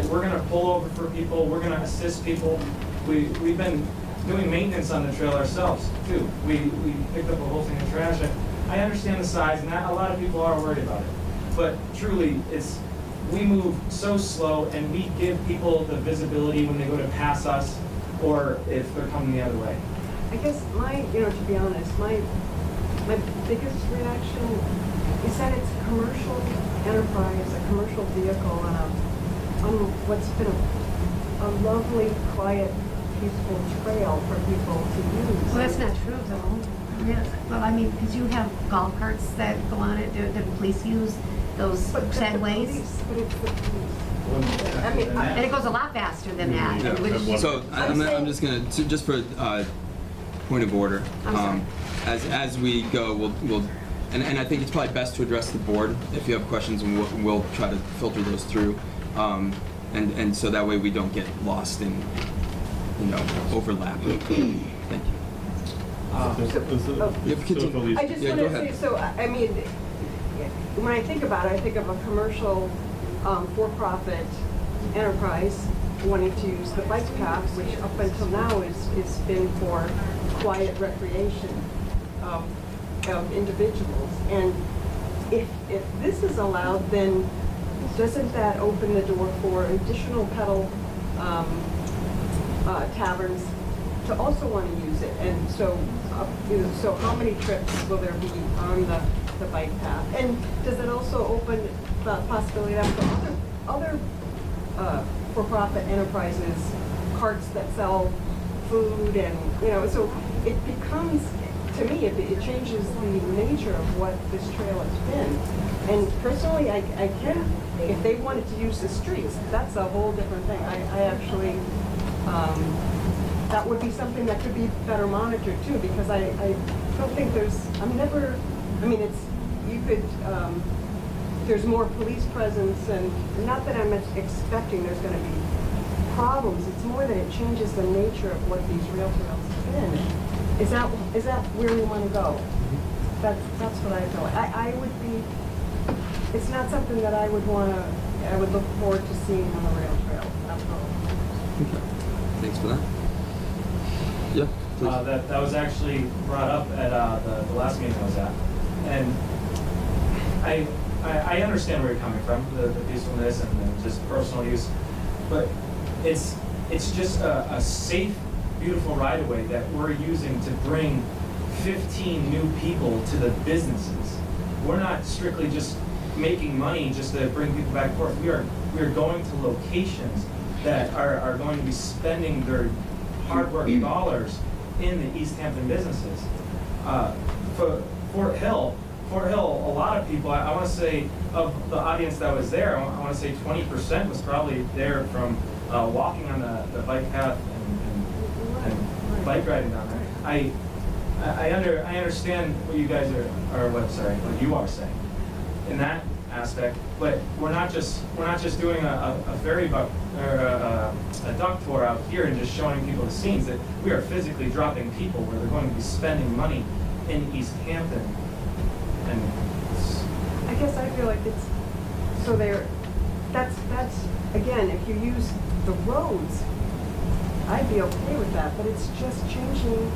We're gonna pull over for people. We're gonna assist people. We've been doing maintenance on the trail ourselves too. We picked up a whole thing of trash. I understand the size, and a lot of people are worried about it. But truly, we move so slow, and we give people the visibility when they go to pass us, or if they're coming the other way. I guess to be honest, my biggest reaction is that it's a commercial enterprise, a commercial vehicle on what's been a lovely, quiet, peaceful trail for people to use. Well, that's not true, though. Yeah. Well, I mean, because you have golf carts that go on it, the police use those sedways. But it's the police. I mean, And it goes a lot faster than that. Yeah. which- So I'm just gonna, just for point of order, I'm sorry. as we go, we'll and I think it's probably best to address the board if you have questions, and we'll try to filter those through, and so that way we don't get lost in overlap. Thank you. Continue. I just Yeah, want go to say, ahead. so, I mean, when I think about it, I think of a commercial, for-profit enterprise wanting to use the bike path, which up until now is been for quiet recreation of individuals. And if this is allowed, then doesn't that open the door for additional pedal taverns to also want to use it? And so, so how many trips will there be on the bike path? And does it also open the possibility that for other for-profit enterprises, carts that sell food and, so it becomes, to me, it changes the nature of what this trail has been. And personally, I can, if they wanted to use the streets, that's a whole different thing. I actually that would be something that could be better monitored too, because I don't think there's more police presence, and not that I'm expecting there's gonna be problems, it's more that it changes the nature of what these rail trails have been. Is that where we wanna go? That's what I feel. I would be, it's not something that I would look forward to seeing on the rail trail, that's all. Okay. Thanks for that. Yeah, please. That was actually brought up at the last meeting I was at. And I understand where you're coming from, the peacefulness and the just personal use, but it's just a safe, beautiful right-of-way that we're using to bring 15 new people to the businesses. We're not strictly just making money just to bring people back and forth. We are going to locations that are going to be spending their hard work dollars in the Easthampton businesses. For Fort Hill, a lot of people, I want to say, of the audience that was there, I want to say 20% was probably there from walking on the bike path and bike riding down there. I understand what you guys what you are saying in that aspect, but we're not just doing a ferry boat or a duck tour out here and just showing people the scenes. That we are physically dropping people where they're going to be spending money in Easthampton. And I guess I feel like it's, so that's, again, if you use the roads, I'd be okay with that, but it's just changing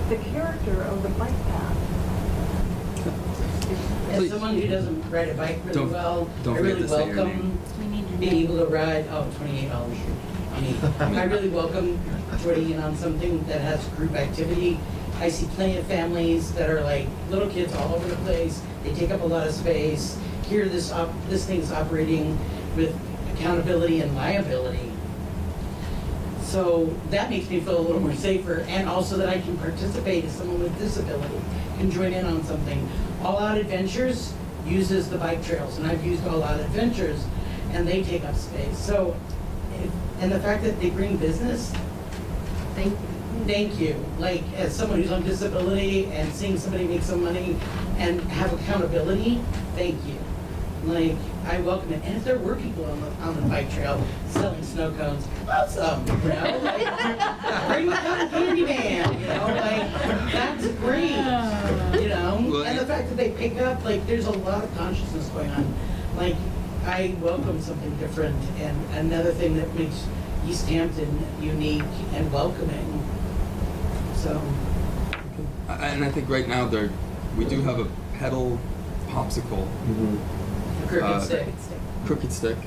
the character of the bike path. As Please. someone who doesn't ride a bike really well, don't I forget really to say your welcome We need your being name. able to ride, $28. I really welcome joining in on something that has group activity. I see plenty of families that are like little kids all over the place. They take up a lot of space. Here, this thing's operating with accountability and liability. So that makes me feel a little more safer, and also that I can participate as someone with disability, can join in on something. All Out Adventures uses the bike trails, and I've used All Out Adventures, and they take up space. So, and the fact that they bring business, thank you. Like, as someone who's on disability and seeing somebody make some money and have accountability, thank you. Like, I welcome it. And if there were people on the bike trail selling snow cones, awesome, you know? Like, bring the cotton candy man, you know? Like, that's great, you know? Well, And the fact that they pick up, like, there's a lot of consciousness going on. Like, I welcome something different, and another thing that makes Easthampton unique and welcoming. So, And I think right now we do have a pedal popsicle, crooked stick. crooked stick,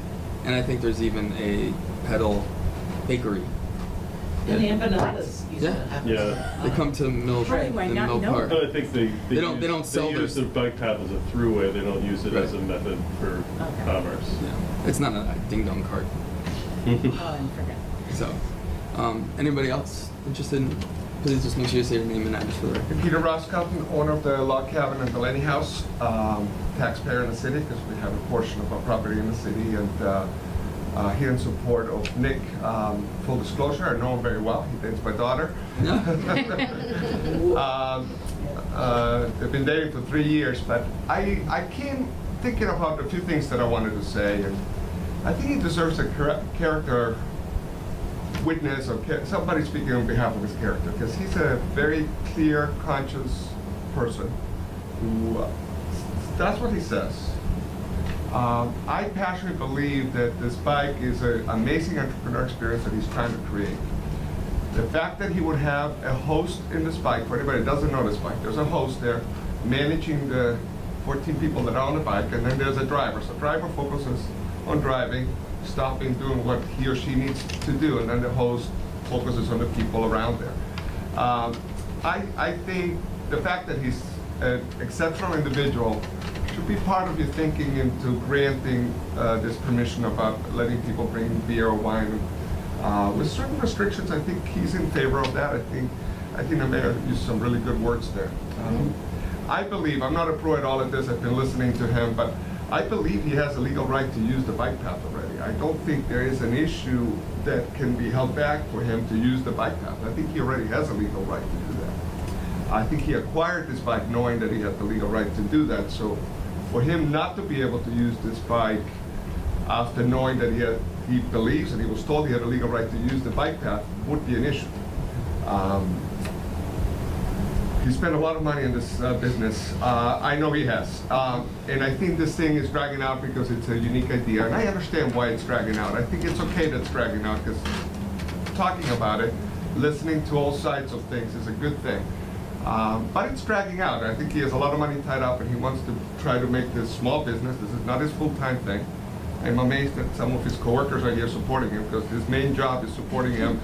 and I think there's even a pedal bakery. And the empanadas used to Yeah. have. Yeah. They come to Mill, How do I in not Mill know Park. No, I think they don't sell use the bike path as a throughway. They don't use it as a Right. method for Okay. commerce. Yeah, it's not a ding dong cart. Oh, I forgot. So, anybody else interested in? Please just make sure you say your name and address for the record. Peter Roscotten, owner of the log cabin and Delaney House, taxpayer in the city because we have a portion of our property in the city, and here in support of Nick. Full disclosure, I know him very well. He dates my daughter. They've been dating for 3 years, but I came thinking about a few things that I wanted to say, and I think he deserves a character witness or somebody speaking on behalf of his character, because he's a very clear, conscious person who that's what he says. I passionately believe that this bike is an amazing entrepreneur experience that he's trying to create. The fact that he would have a host in this bike, for anybody that doesn't know this bike, there's a host there managing the 14 people that are on the bike, and then there's a driver. So the driver focuses on driving, stopping, doing what he or she needs to do, and then the host focuses on the people around there. I think the fact that he's an exceptional individual should be part of your thinking into granting this permission about letting people bring beer or wine. With certain restrictions, I think he's in favor of that. I think the mayor used some really good words there. I believe, I'm not a pro at all at this, I've been listening to him, but I believe he has a legal right to use the bike path already. I don't think there is an issue that can be held back for him to use the bike path. I think he already has a legal right to do that. I think he acquired this bike knowing that he had the legal right to do that. So for him not to be able to use this bike after knowing that he believes and he was told he had a legal right to use the bike path would be an issue. He spent a lot of money in this business. I know he has. And I think this thing is dragging out because it's a unique idea. And I understand why it's dragging out. I think it's okay that it's dragging out because talking about it, listening to all sides of things is a good thing. But it's dragging out. I think he has a lot of money tied up and he wants to try to make this small business. This is not his full-time thing. I'm amazed that some of his coworkers are here supporting him because his main job is supporting him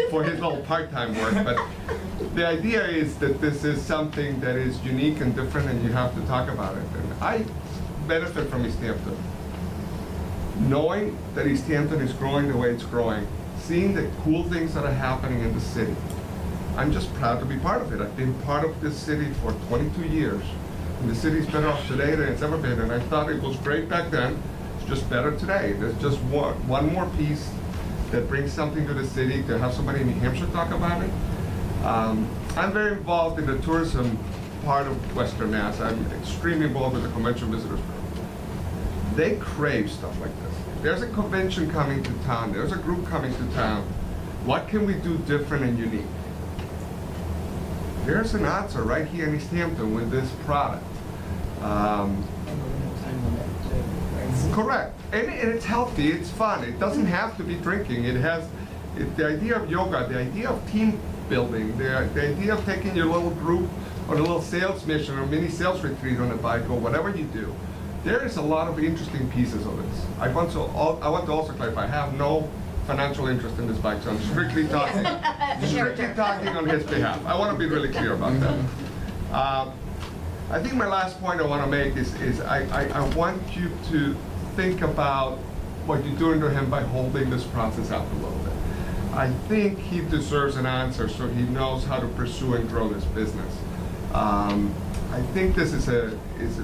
for his little part-time work. But the idea is that this is something that is unique and different and you have to talk about it. And I benefit from Easthampton. Knowing that Easthampton is growing the way it's growing, seeing the cool things that are happening in the city, I'm just proud to be part of it. I've been part of this city for 22 years. And the city's better off today than it's ever been. And I thought it was great back then. It's just better today. There's just one more piece that brings something to the city, to have somebody in New Hampshire talk about it. I'm very involved in the tourism part of Western Mass. I'm extremely involved with the Convention Visitors Bureau. They crave stuff like this. There's a convention coming to town. There's a group coming to town. What can we do different and unique? There's an answer right here in Easthampton with this product. Correct. And it's healthy, it's fun. It doesn't have to be drinking. The idea of yoga, the idea of team building, the idea of taking your little group on a little sales mission or mini sales retreat on a bike or whatever you do. There is a lot of interesting pieces of this. I want to also clarify, I have no financial interest in this bike, so I'm strictly talking on his behalf. I want to be really clear about that. I think my last point I want to make is I want you to think about what you're doing to him by holding this process out a little bit. I think he deserves an answer so he knows how to pursue and grow this business. I think this is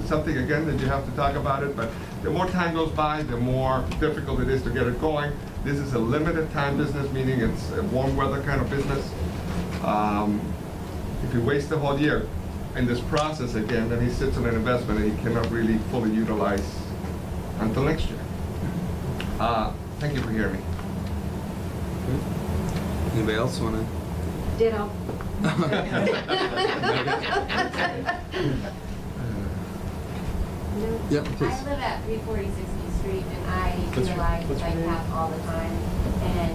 something, again, that you have to talk about it, but the more time goes by, the more difficult it is to get it going. This is a limited time business, meaning it's a warm weather kind of business. If you waste the whole year in this process again, then he sits on an investment that he cannot really fully utilize until next year. Thank you for hearing me. Anybody else want to? Ditto. Yeah, I please. live at 346 East Street and I utilize the bike path all the time. And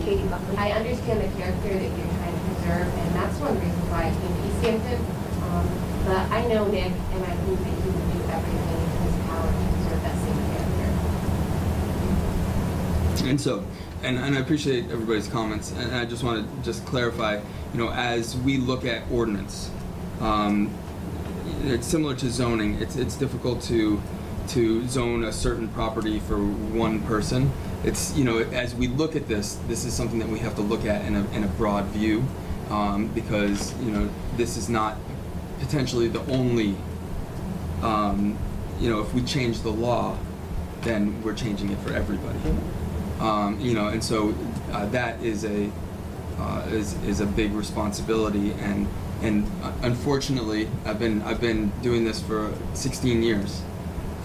I understand the character that you're trying to preserve, and that's one reason why I came to Easthampton. But I know Nick, and I think that he would do everything in his power to preserve that same character. And so, and I appreciate everybody's comments, and I just want to clarify, as we look at ordinance, it's similar to zoning. It's difficult to zone a certain property for one person. It's, as we look at this is something that we have to look at in a broad view, because this is not potentially the only. If we change the law, then we're changing it for everybody. And so that is a big responsibility, and unfortunately, I've been doing this for 16 years,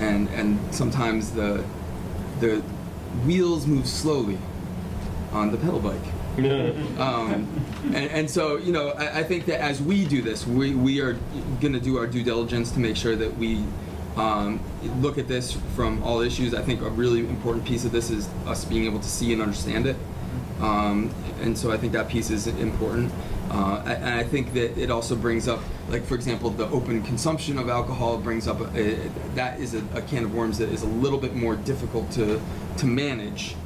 and sometimes the wheels move slowly on the pedal bike. And so I think that as we do this, we are going to do our due diligence to make sure that we look at this from all issues. I think a really important piece of this is us being able to see and understand it. And so I think that piece is important. And I think that it also brings up, like, for example, the open consumption of alcohol brings up, that is a can of worms that is a little bit more difficult to manage,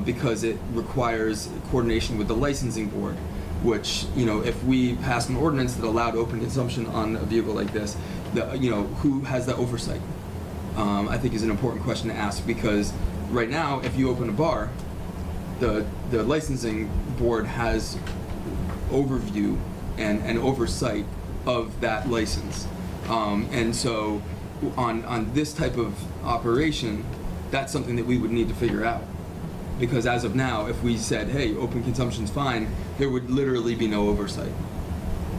because it requires coordination with the licensing board, which, if we pass an ordinance that allowed open consumption on a vehicle like this, who has that oversight? I think is an important question to ask, because right now, if you open a bar, the licensing board has overview and oversight of that license. And so on this type of operation, that's something that we would need to figure out. Because as of now, if we said, hey, open consumption's fine, there would literally be no oversight.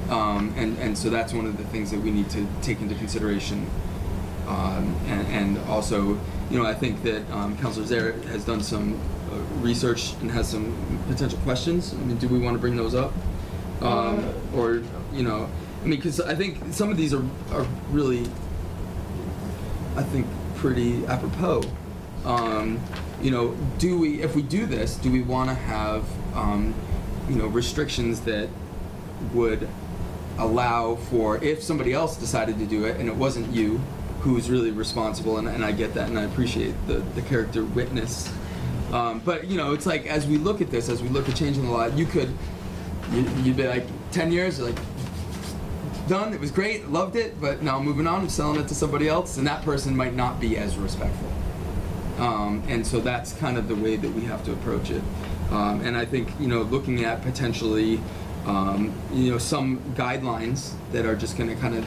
And so that's one of the things that we need to take into consideration. And also, you know, I think that Councilor Zaire has done some research and has some potential questions. I mean, do we want to bring those up? Or, you know, I mean, because I think some of these are really, I think, pretty apropos. You know, if we do this, do we want to have, you know, restrictions that would allow for, if somebody else decided to do it and it wasn't you who's really responsible, and I get that and I appreciate the character witness. But, you know, it's like, as we look at this, as we look at changing the law, you'd be like, 10 years, you're like, done, it was great, loved it, but now I'm moving on, I'm selling it to somebody else, and that person might not be as respectful. And so that's kind of the way that we have to approach it. And I think, you know, looking at potentially, you know, some guidelines that are just going to kind of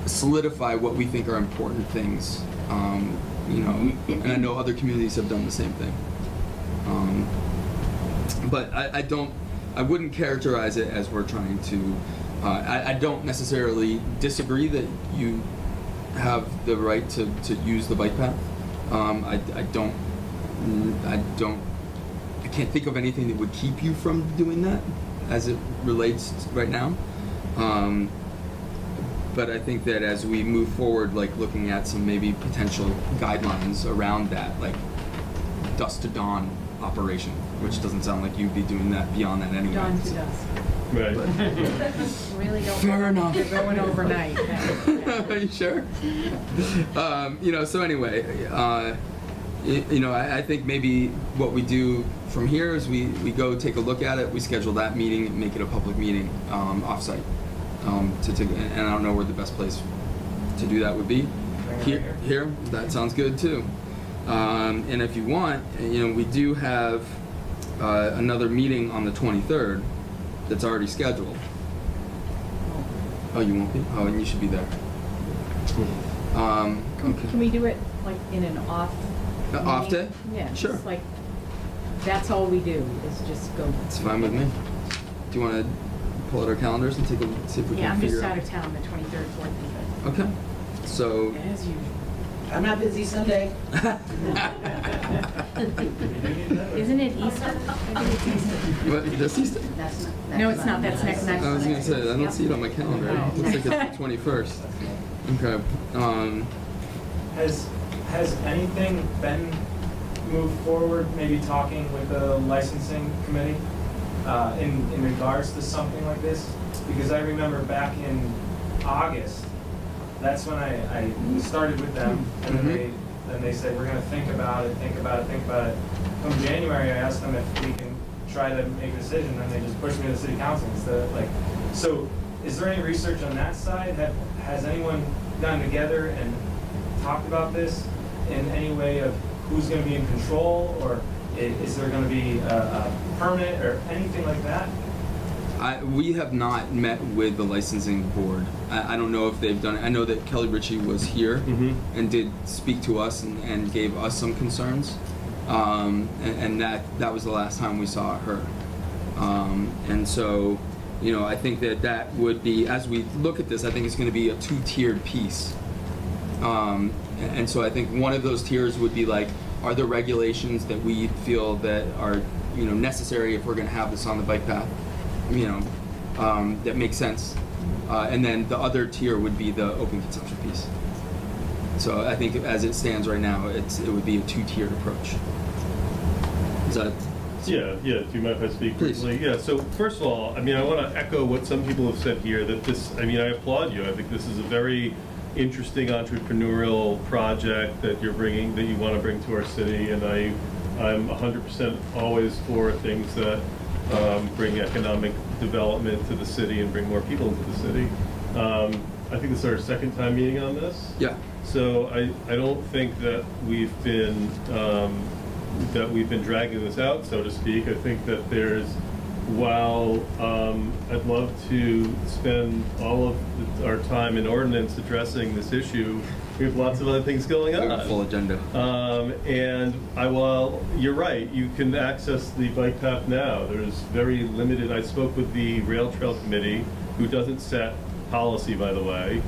solidify what we think are important things. You know, and I know other communities have done the same thing. But I wouldn't characterize it as we're trying to. I don't necessarily disagree that you have the right to use the bike path. I can't think of anything that would keep you from doing that as it relates right now. But I think that as we move forward, like looking at some maybe potential guidelines around that, like dusk to dawn operation, which doesn't sound like you'd be doing that beyond that anyway. Dawn to dusk. Right. Really don't. Fair enough. You're going overnight. Are you sure? You know, so anyway, you know, I think maybe what we do from here is we go take a look at it, we schedule that meeting, and make it a public meeting, offsite. And I don't know where the best place to do that would be. Here, that sounds good too. And if you want, you know, we do have another meeting on the 23rd that's already scheduled. Oh, you won't be? Oh, and you should be there. Okay. Can we do it like in an off? Off meeting? day? Yeah. Sure. Just like, that's all we do is just go. It's fine with me. Do you want to pull out our calendars and take a see if we Yeah, can I'm just figure out of town the 23rd, 4th, and 5th. Okay. So. As usual. I'm not busy Sunday. Isn't it Easter? I think it's Easter. What, this Easter? No, it's not. That's next night. I was gonna say, I don't see it on my calendar. It looks like it's the 21st. Okay. Has anything been moved forward, maybe talking with the licensing committee in regards to something like this? Because I remember back in August, that's when I started with them, and then they said, we're gonna think about it. Come January, I asked them if we can try to make a decision, and they just pushed me to the city council instead of like, so is there any research on that side? Has anyone gotten together and talked about this in any way of who's gonna be in control, or is there gonna be a permit or anything like that? We have not met with the licensing board. I don't know if they've done it. I know that Kelly Ritchie was here and did speak to us and gave us some concerns. And that was the last time we saw her. And so, you know, I think that would be, as we look at this, I think it's going to be a two-tiered piece. And so I think one of those tiers would be like, are there regulations that we feel that are, you know, necessary if we're going to have this on the bike path? You know, that makes sense. And then the other tier would be the open consumption piece. So I think as it stands right now, it would be a two-tiered approach. Is that? Yeah. Do you mind if I speak Please. briefly? Yeah. So first of all, I mean, I want to echo what some people have said here. That this, I mean, I applaud you. I think this is a very interesting entrepreneurial project that you're bringing, that you want to bring to our city, and I'm 100% always for things that bring economic development to the city and bring more people into the city. I think this is our second time meeting on this. Yeah. So I don't think that we've been dragging this out, so to speak. I think that while I'd love to spend all of our time in ordinance addressing this issue We have lots of other things going We have on. a full agenda. And well, you're right, you can access the bike path now. There's very limited, I spoke with the Rail Trail Committee, who doesn't set policy, by the way.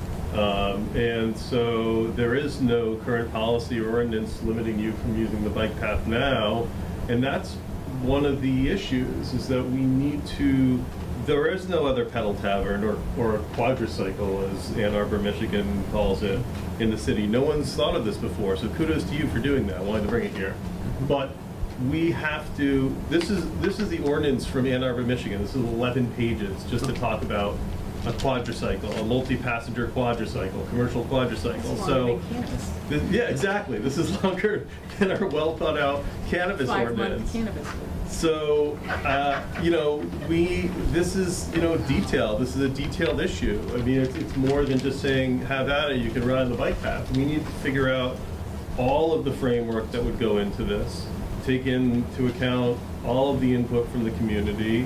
And so there is no current policy or ordinance limiting you from using the bike path now. And that's one of the issues, is that we need to, there is no other pedal tavern or quadricycle, as Ann Arbor, Michigan calls it, in the city. No one's thought of this before, so kudos to you for doing that. I wanted to bring it here. But we have to, this is the ordinance from Ann Arbor, Michigan. This is 11 pages just to talk about a quadricycle, a multi-passenger quadricycle, commercial quadricycle. So, yeah, exactly. This is longer than our well thought out cannabis 5-month ordinance. cannabis. So, this is, detailed. This is a detailed issue. I mean, it's more than just saying, have at it, you can ride on the bike path. We need to figure out all of the framework that would go into this, take into account all of the input from the community,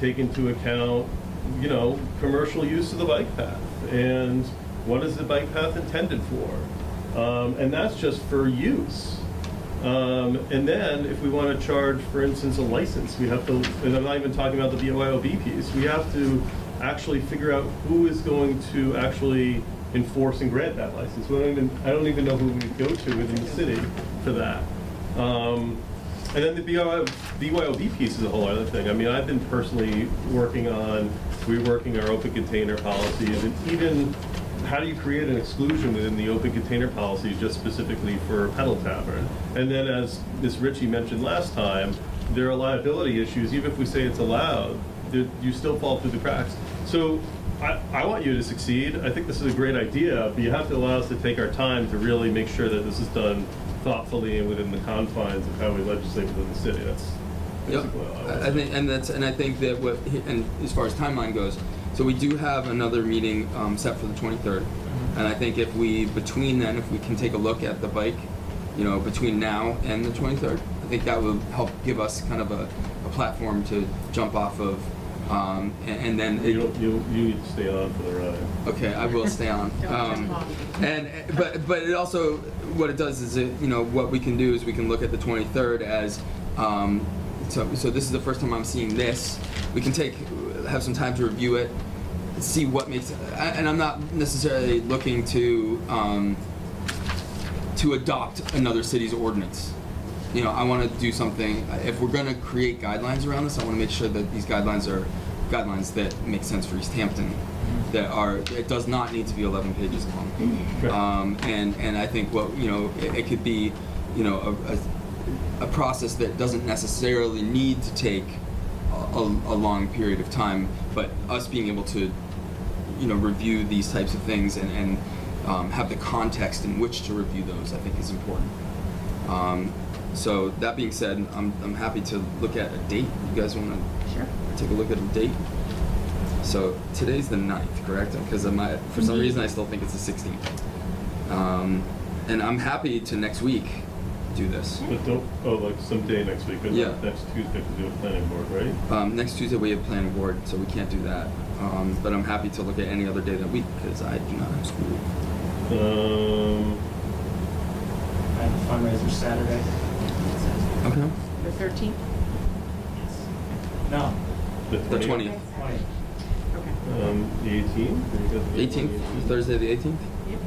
take into account, commercial use of the bike path, and what is the bike path intended for? And that's just for use. And then if we want to charge, for instance, a license, we have to, and I'm not even talking about the BYOB piece, we have to actually figure out who is going to actually enforce and grant that license. I don't even know who we go to within the city for that. And then the BYOB piece is a whole other thing. I mean, I've been personally reworking our open container policies, and even how do you create an exclusion within the open container policy just specifically for pedal tavern? And then, as Ms. Ritchie mentioned last time, there are liability issues. Even if we say it's allowed, you still fall through the cracks. So I want you to succeed. I think this is a great idea, but you have to allow us to take our time to really make sure that this is done thoughtfully and within the confines of how we legislate within the city. That's Yep. basically what I think, and I think that and as far as timeline goes, so we do have another meeting set for the 23rd, and I think between then, if we can take a look at the bike, between now and the 23rd, I think that will help give us kind of a platform to jump off of, and then you need to stay on for the ride. Okay, I will stay on. But it also, what it does is what we can do is we can look at the 23rd as so this is the first time I'm seeing this. We can have some time to review it, see what makes, and I'm not necessarily looking to adopt another city's ordinance. I want to do something. If we're going to create guidelines around this, I want to make sure that these guidelines are guidelines that make sense for Easthampton. It does not need to be 11 pages long. And I think it could be, a process that doesn't necessarily need to take a long period of time, but us being able to, review these types of things and have the context in which to review those, I think is important. So that being said, I'm happy to look at a date. You guys want to take a look at a date? So today's the 9th, correct? Because for some reason I still think it's the 16th. And I'm happy to next week do this. But like someday next week, but Yeah. not next Tuesday to do a planning board, right? Next Tuesday we have planning board, so we can't do that. But I'm happy to look at any other day that week because I do not have school. I have a fundraiser Saturday. Okay. The 13th? No, The 20th. 20th. Okay. The 18th? 18th? Thursday the 18th? Yep.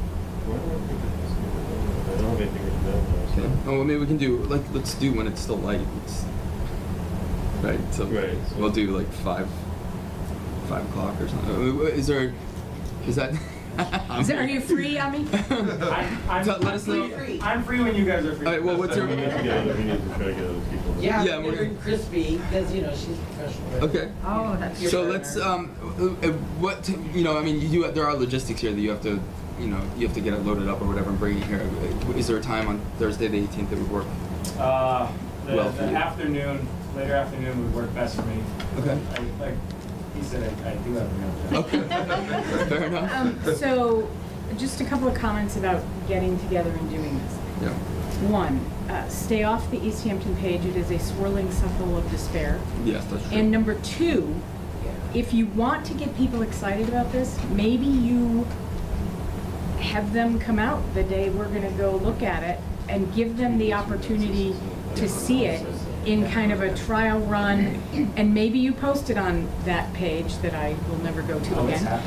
I don't have anything written down. Okay. Oh, well, maybe we can do, let's do when it's still light. Right, so Right, so- we'll do like 5 o'clock or something. Is that? Are you free, Ami? I'm Let us know. I'm free when you guys are free. All right, well, what's your? We need to try to get other people. Yeah, Yeah, we're we're- crispy, because, she's professional. Okay. Oh, that's Your So partner. let's, there are logistics here that you have to, you have to get it loaded up or whatever and bring it here. Is there a time on Thursday the 18th that would work? The Well, for you. later afternoon would work best for me. Okay. Like he said, I do have a Okay. Fair enough. So, just a couple of comments about getting together and doing this. Yeah. One, stay off the Easthampton page. It is a swirling circle of despair. Yes, that's true. And number two, if you want to get people excited about this, maybe you have them come out the day we're gonna go look at it and give them the opportunity to see it in kind of a trial run, and maybe you post it on that page that I will never go to Always again.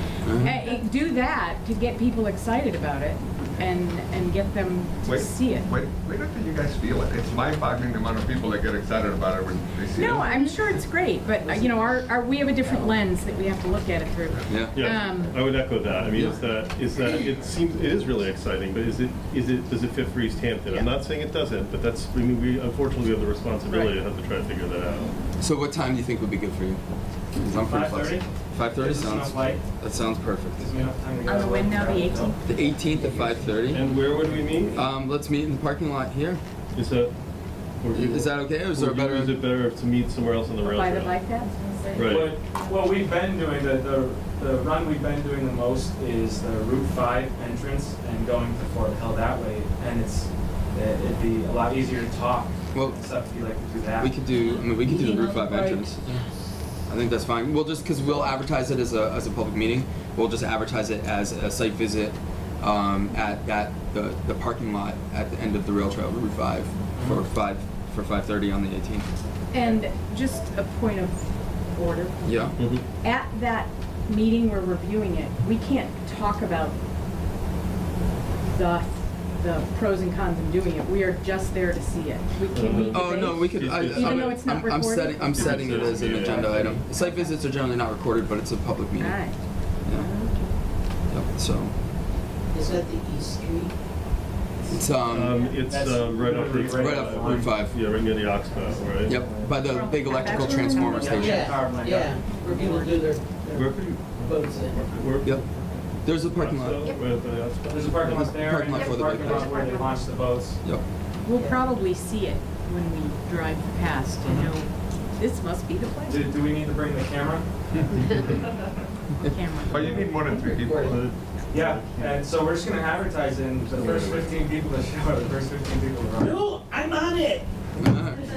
happy. Do that to get people excited about it and get them to see it. Wait until you guys feel it. It's mind-boggling the amount of people that get excited about it when they see it. No, I'm sure it's great, but you know, we have a different lens that we have to look at it through. Yeah. Yeah, I would echo that. I mean, Yeah. it is really exciting, but does it fit for East Hampton? I'm not saying it doesn't, but we unfortunately have the responsibility to have to try to figure that out. So what time do you think would be good for you? 'Cause I'm pretty 5:30? flexible. 5:30 Is this sounds. enough light? That sounds perfect. Gives me enough time to get On the out when of now, work. the 18th? The 18th at 5:30. And where would we meet? Let's meet in the parking lot here. Is that? Is that okay? Or is there a better? Is it better to meet somewhere else on the rail By trail? the bike path? Right. What we've been doing, the run we've been doing the most is the Route 5 entrance and going to Fort Hill that way, and it'd be a lot easier to talk. Well, and stuff if you like to do that. we could do the Route 5 entrance. I think that's fine. We'll just, because we'll advertise it as a public meeting, we'll just advertise it as a site visit at the parking lot at the end of the rail trail, Route 5, for 5:30 on the 18th. And just a point of order. Yeah. Mhm. At that meeting, we're reviewing it. We can't talk about the pros and cons of doing it. We are just there to see it. We can meet Oh no, we could. Even though it's not recorded? I'm setting it as an Yeah. agenda item. Site visits are generally not recorded, but it's a public meeting. Alright. Yeah. Yep. So Is that the East Street? it's It's That's right off Route 5. right off Route 5. Yeah, right near the Oxbow, right? Yep, by the big electrical That's- transformer station. Yeah, where people do their Where could you? boats in. Where? Yep. There's a parking lot. Right by the Oxbow? There's a parking lot there, Parking lot and for a the parking bike lot where they launch the boats. Yep. We'll probably see it when we drive past to know this must be the place. Do we need to bring the camera? But Camera. you need more than 3 people. Yeah, and so we're just gonna advertise in the first 15 people to show, or the first 15 people to run. No, I'm on it.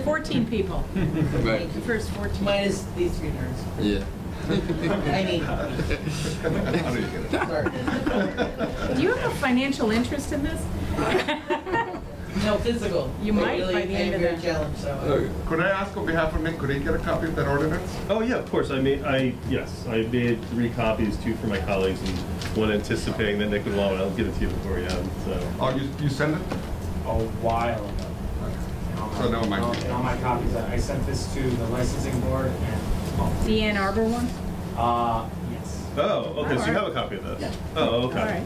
14 people. Right. The first 14. Minus these 3 nerds. Yeah. I mean, sorry. Do you have a financial interest in this? No, physical. You might Really, by the end of I'm very the- challenged, so. Could I ask on behalf of Nick, could he get a copy of that ordinance? Oh, yeah, of course. I made 3 copies, 2 for my colleagues and 1 anticipating that Nick would want it. I'll give it to you before you have it, so. Oh, you send it? A while ago. So never mind. In all my copies, I sent this to the licensing board and. The Ann Arbor one? Yes. Oh, okay, so you have a copy of this? Oh, okay. All right.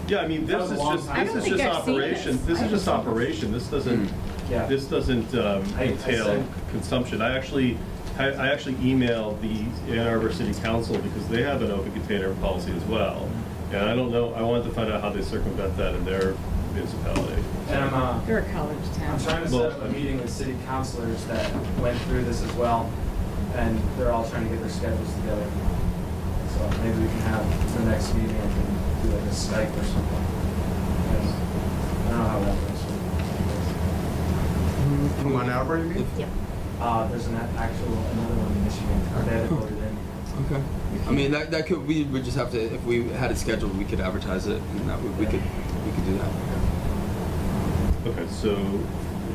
Yeah, I mean, That this was a is long just, time I this don't is think just I've seen operation. this. This is just operation. This doesn't, Yeah. this doesn't I entail said- consumption. I actually emailed the Ann Arbor City Council because they have an open container policy as well. And I don't know, I wanted to find out how they circumvent that in their municipality. And They're a college town. I'm trying to set up a meeting with city councilors that went through this as well, and they're all trying to get their schedules together. So maybe we can have the next meeting, I can do like a Skype or something. And I don't know how that works. From Ann Arbor, you mean? There's another one in Michigan, they had it voted in. Okay. I mean, that could, we would just have to, if we had it scheduled, we could advertise it, and that would, we could do that. Okay, so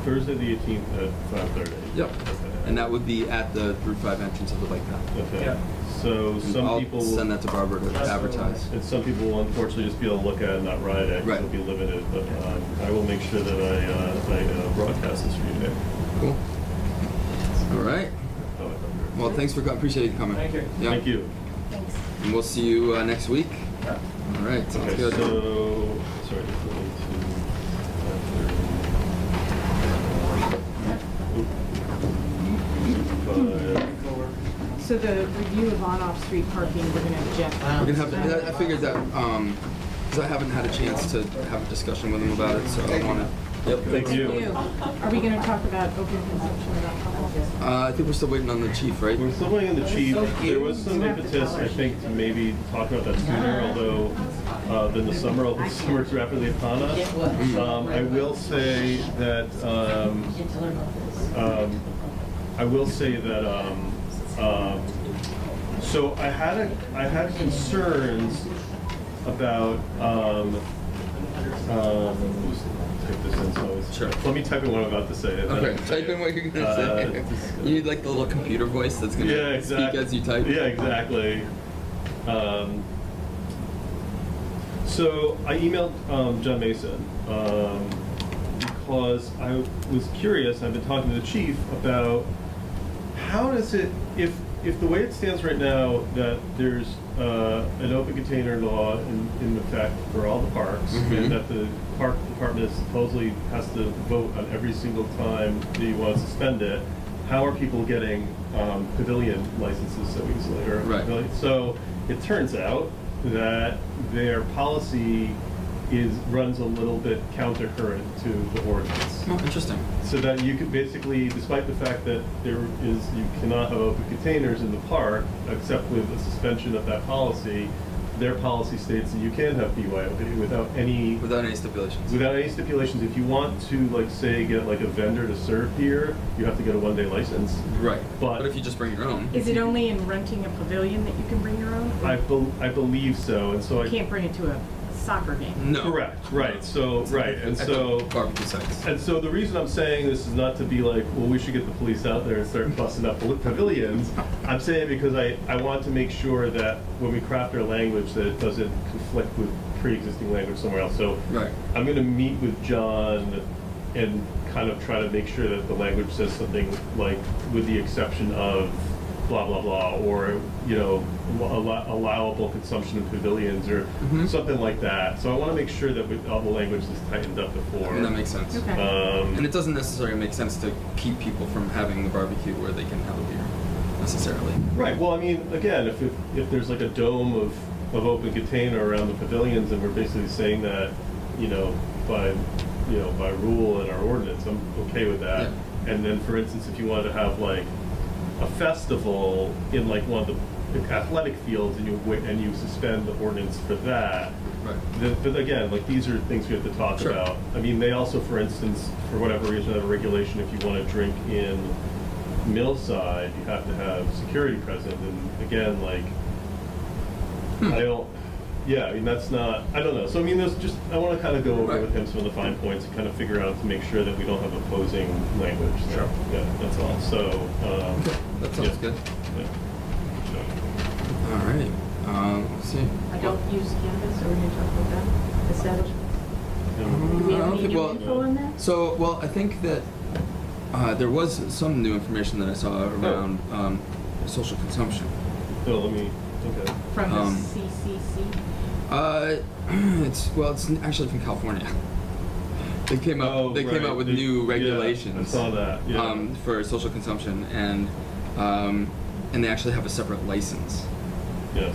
Thursday the 18th at 5:30. Yep. Okay. And that would be at the Route 5 entrance of the bike path. Okay. Yeah. So And some I'll people send will, that to Barbara to That's advertise. and some people will unfortunately just be able to look at it and not ride it, 'cause Right. it'll be limited, but I will make sure that I broadcast this for you today. Cool. All right. Oh, I Well, thanks for appreciate you coming. Thank you. thought- Yeah. Thank you. And we'll see you next week. Yeah. All right. Sounds Okay, good. so, sorry, just going to. So the review of on-off street parking, we're gonna have Jeff. Wow. We're gonna have. I figured that because I haven't had a chance to have a discussion with him about it, so I want to. Yep. Thank you. Are we gonna talk about open consumption of alcohol? I think we're still waiting on the chief, right? We're still waiting on the chief. So There was some impetus, I think, to maybe talk about that sooner, although than the summer, although the summer's rapidly upon us. Get what? I will say that Can't tell her about this. I will say that so I had concerns about Just type this in, so it's. Sure. Let me type in what I'm about to say. and then I Okay, can say type in it. what you're gonna say. You need like the little computer voice that's gonna Yeah, exactly. speak as you type. Yeah, exactly. So I emailed John Mason because I was curious. I've been talking to the chief about how does it, if the way it stands right now, that there's an open container law in effect for all the parks, Mhm. and that the park department supposedly has to vote on every single time that you want to suspend it. How are people getting pavilion licenses so easily? Or Right. So it turns out that their policy runs a little bit countercurrent to the ordinance. Oh, interesting. So that you could basically, despite the fact that you cannot have open containers in the park, except with the suspension of that policy, their policy states that you can have BYOB without any stipulations. Without any stipulations. If you want to, like, say, get like a vendor to serve here, you have to get a one-day license. Right. But if you just bring your own. Is it only in renting a pavilion that you can bring your own? I believe so, and so You can't bring it to a soccer game. No. Correct. Right. So right, and At so the barbecue sites. And so the reason I'm saying this is not to be like, well, we should get the police out there and start busting up pavilions. I'm saying because I want to make sure that when we craft our language that it doesn't conflict with pre-existing language somewhere else. So Right. I'm going to meet with John and kind of try to make sure that the language says something like, with the exception of blah, blah, blah, or, you know, allowable consumption of pavilions or Mhm. something like that. So I want to make sure that all the language is tightened up before. And that makes sense. Okay. And it doesn't necessarily make sense to keep people from having the barbecue where they can have a beer, necessarily. Right. Well, I mean, again, if there's like a dome of open container around the pavilions, and we're basically saying that, by rule in our ordinance, I'm okay with that. Yeah. And then, for instance, if you wanted to have like a festival in like one of the athletic fields, and you suspend the ordinance for that. Right. But again, like, these are things we have to talk Sure. about. I mean, they also, for instance, for whatever reason, have a regulation if you want to drink in Millside, you have to have security present. And again, like, I mean, that's not, I don't know. So, I mean, I want to kind of go over Right. with him some of the fine points and kind of figure out to make sure that we don't have opposing language. So, Sure. Yeah, that's all. So, Okay, that sounds yeah. good. Yeah. So. All right. Let's see. Adult use cannabis, are we gonna talk about that? Establishment? Do we I have don't any think- new well- info on that? So, I think that there was some new information that I saw around social consumption. So let me, okay. From the Um, CCC? It's actually from California. They came out. Oh, they came right. out with They- new yeah, regulations. I saw that, yeah. For social consumption, and they actually have a separate license. Yes.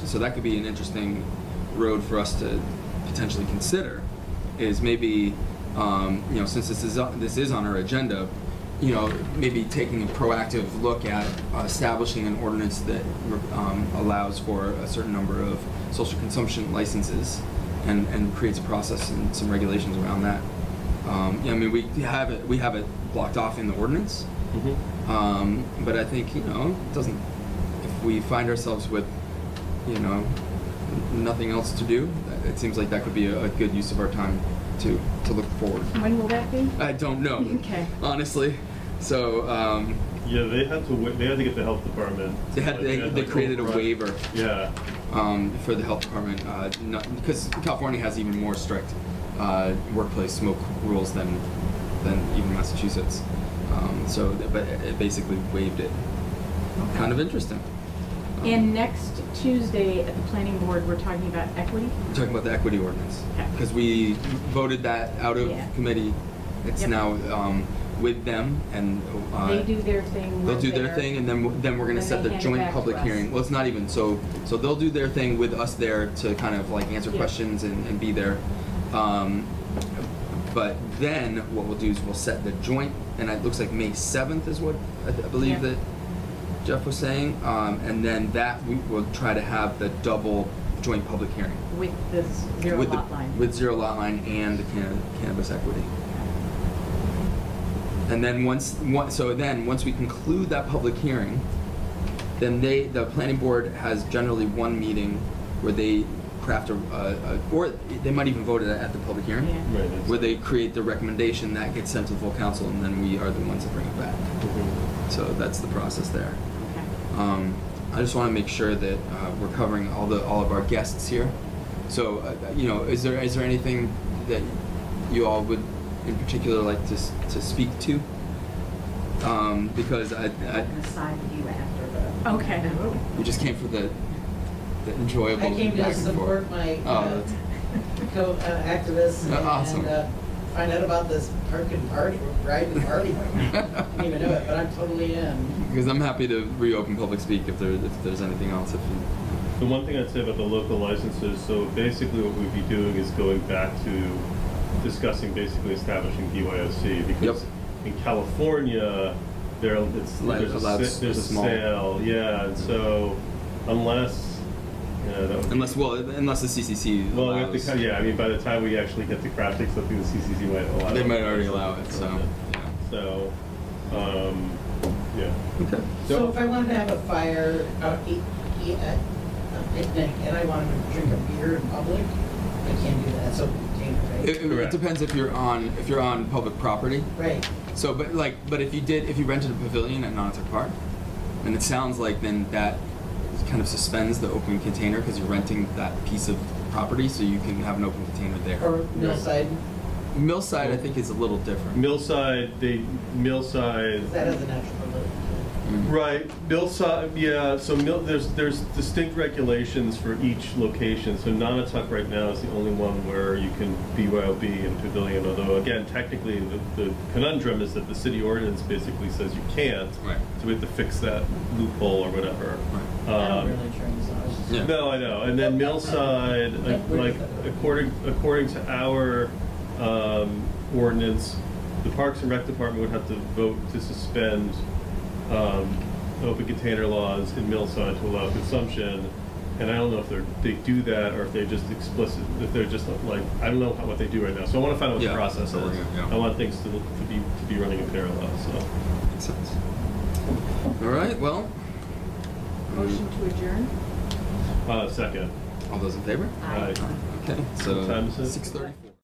So that could be an interesting road for us to potentially consider. Is maybe since this is on our agenda, maybe taking a proactive look at establishing an ordinance that allows for a certain number of social consumption licenses, and creates a process and some regulations around that. I mean, we have it blocked off in the ordinance, Mm-hmm. but I think it doesn't. If we find ourselves with nothing else to do, it seems like that could be a good use of our time to look forward. When will that be? I don't know. Okay. Honestly, so Yeah, they had to get the health department. they created a waiver Yeah. for the health department, because California has even more strict workplace smoke rules than even Massachusetts. But it basically waived it. Kind of interesting. And next Tuesday at the planning board, we're talking about equity? We're talking about the equity ordinance, Okay. because we voted that out of Yeah. committee. It's Yep. now with them, and They do their thing. they'll we're do their there. thing, and then we're gonna Then set they the hand it joint back to public us. hearing. Well, it's not even so they'll do their thing with us there to kind of like answer Yeah. questions and be there. But then what we'll do is we'll set the joint, and it looks like May 7th is what I believe Yeah. that Jeff was saying, and then that we will try to have the double joint public hearing With the zero with lot line. with zero lot line and the cannabis equity. And then once we conclude that public hearing, then the planning board has generally one meeting where they craft or they might even vote it at the public hearing, Yeah. Right, that's- where they create the recommendation that gets sent to the full council, and then we are the ones that bring it back. Mhm. So that's the process there. Okay. I just want to make sure that we're covering all of our guests here. So, you know, is there anything that you all would in particular like to speak to? Because I Aside you after the. Okay. we just came for the enjoyable I came to back and support forth. my Oh, that's activists Awesome. and find out about this parking party, riding party. I didn't even know it, but I'm totally in. because I'm happy to reopen public speak if there's anything else. If you, The one thing I'd say about the local licenses, so basically what we'd be doing is going back to discussing basically establishing BYOC, because in California, there's a small. sale, yeah, and so unless, that would be. unless the CCC Well, we have allows, to, yeah, I mean, by the time we actually get to crafting something, the CCC might allow. they it. might already allow it. So So, yeah. okay. So if I wanted to have a fire, a picnic, and I wanted to drink a beer in public, I can't do that, so container, right? It Correct. depends if you're on public property. Right. So, but if you rented a pavilion at Nonotuck Park, then it sounds like then that kind of suspends the open container because you're renting that piece of property, so you can have an open container there. Or Millside, Millside, I think, is a little different. Millside, because that has a natural pavilion. Mhm. right, Millside, yeah, so there's distinct regulations for each location. So Nonotuck right now is the only one where you can BYOB in a pavilion, although again, technically the conundrum is that the city ordinance basically says you can't. Right. So we have to fix that loophole or whatever. Right. I don't really drink, so I was just. Yeah. No, I know. And then Millside, like according to our ordinance, the Parks and Rec Department would have to vote to suspend open container laws in Millside to allow consumption. And I don't know if they do that or if they're just explicit, if they're just like, I don't know what they do right now. So I want to find out what Yeah, the process so we're is. gonna- yeah. I want things to be running in parallel. So Makes sense. All right. Well. Motion to adjourn? second. All those in favor? Aye. Okay. So What time is it? 6:34.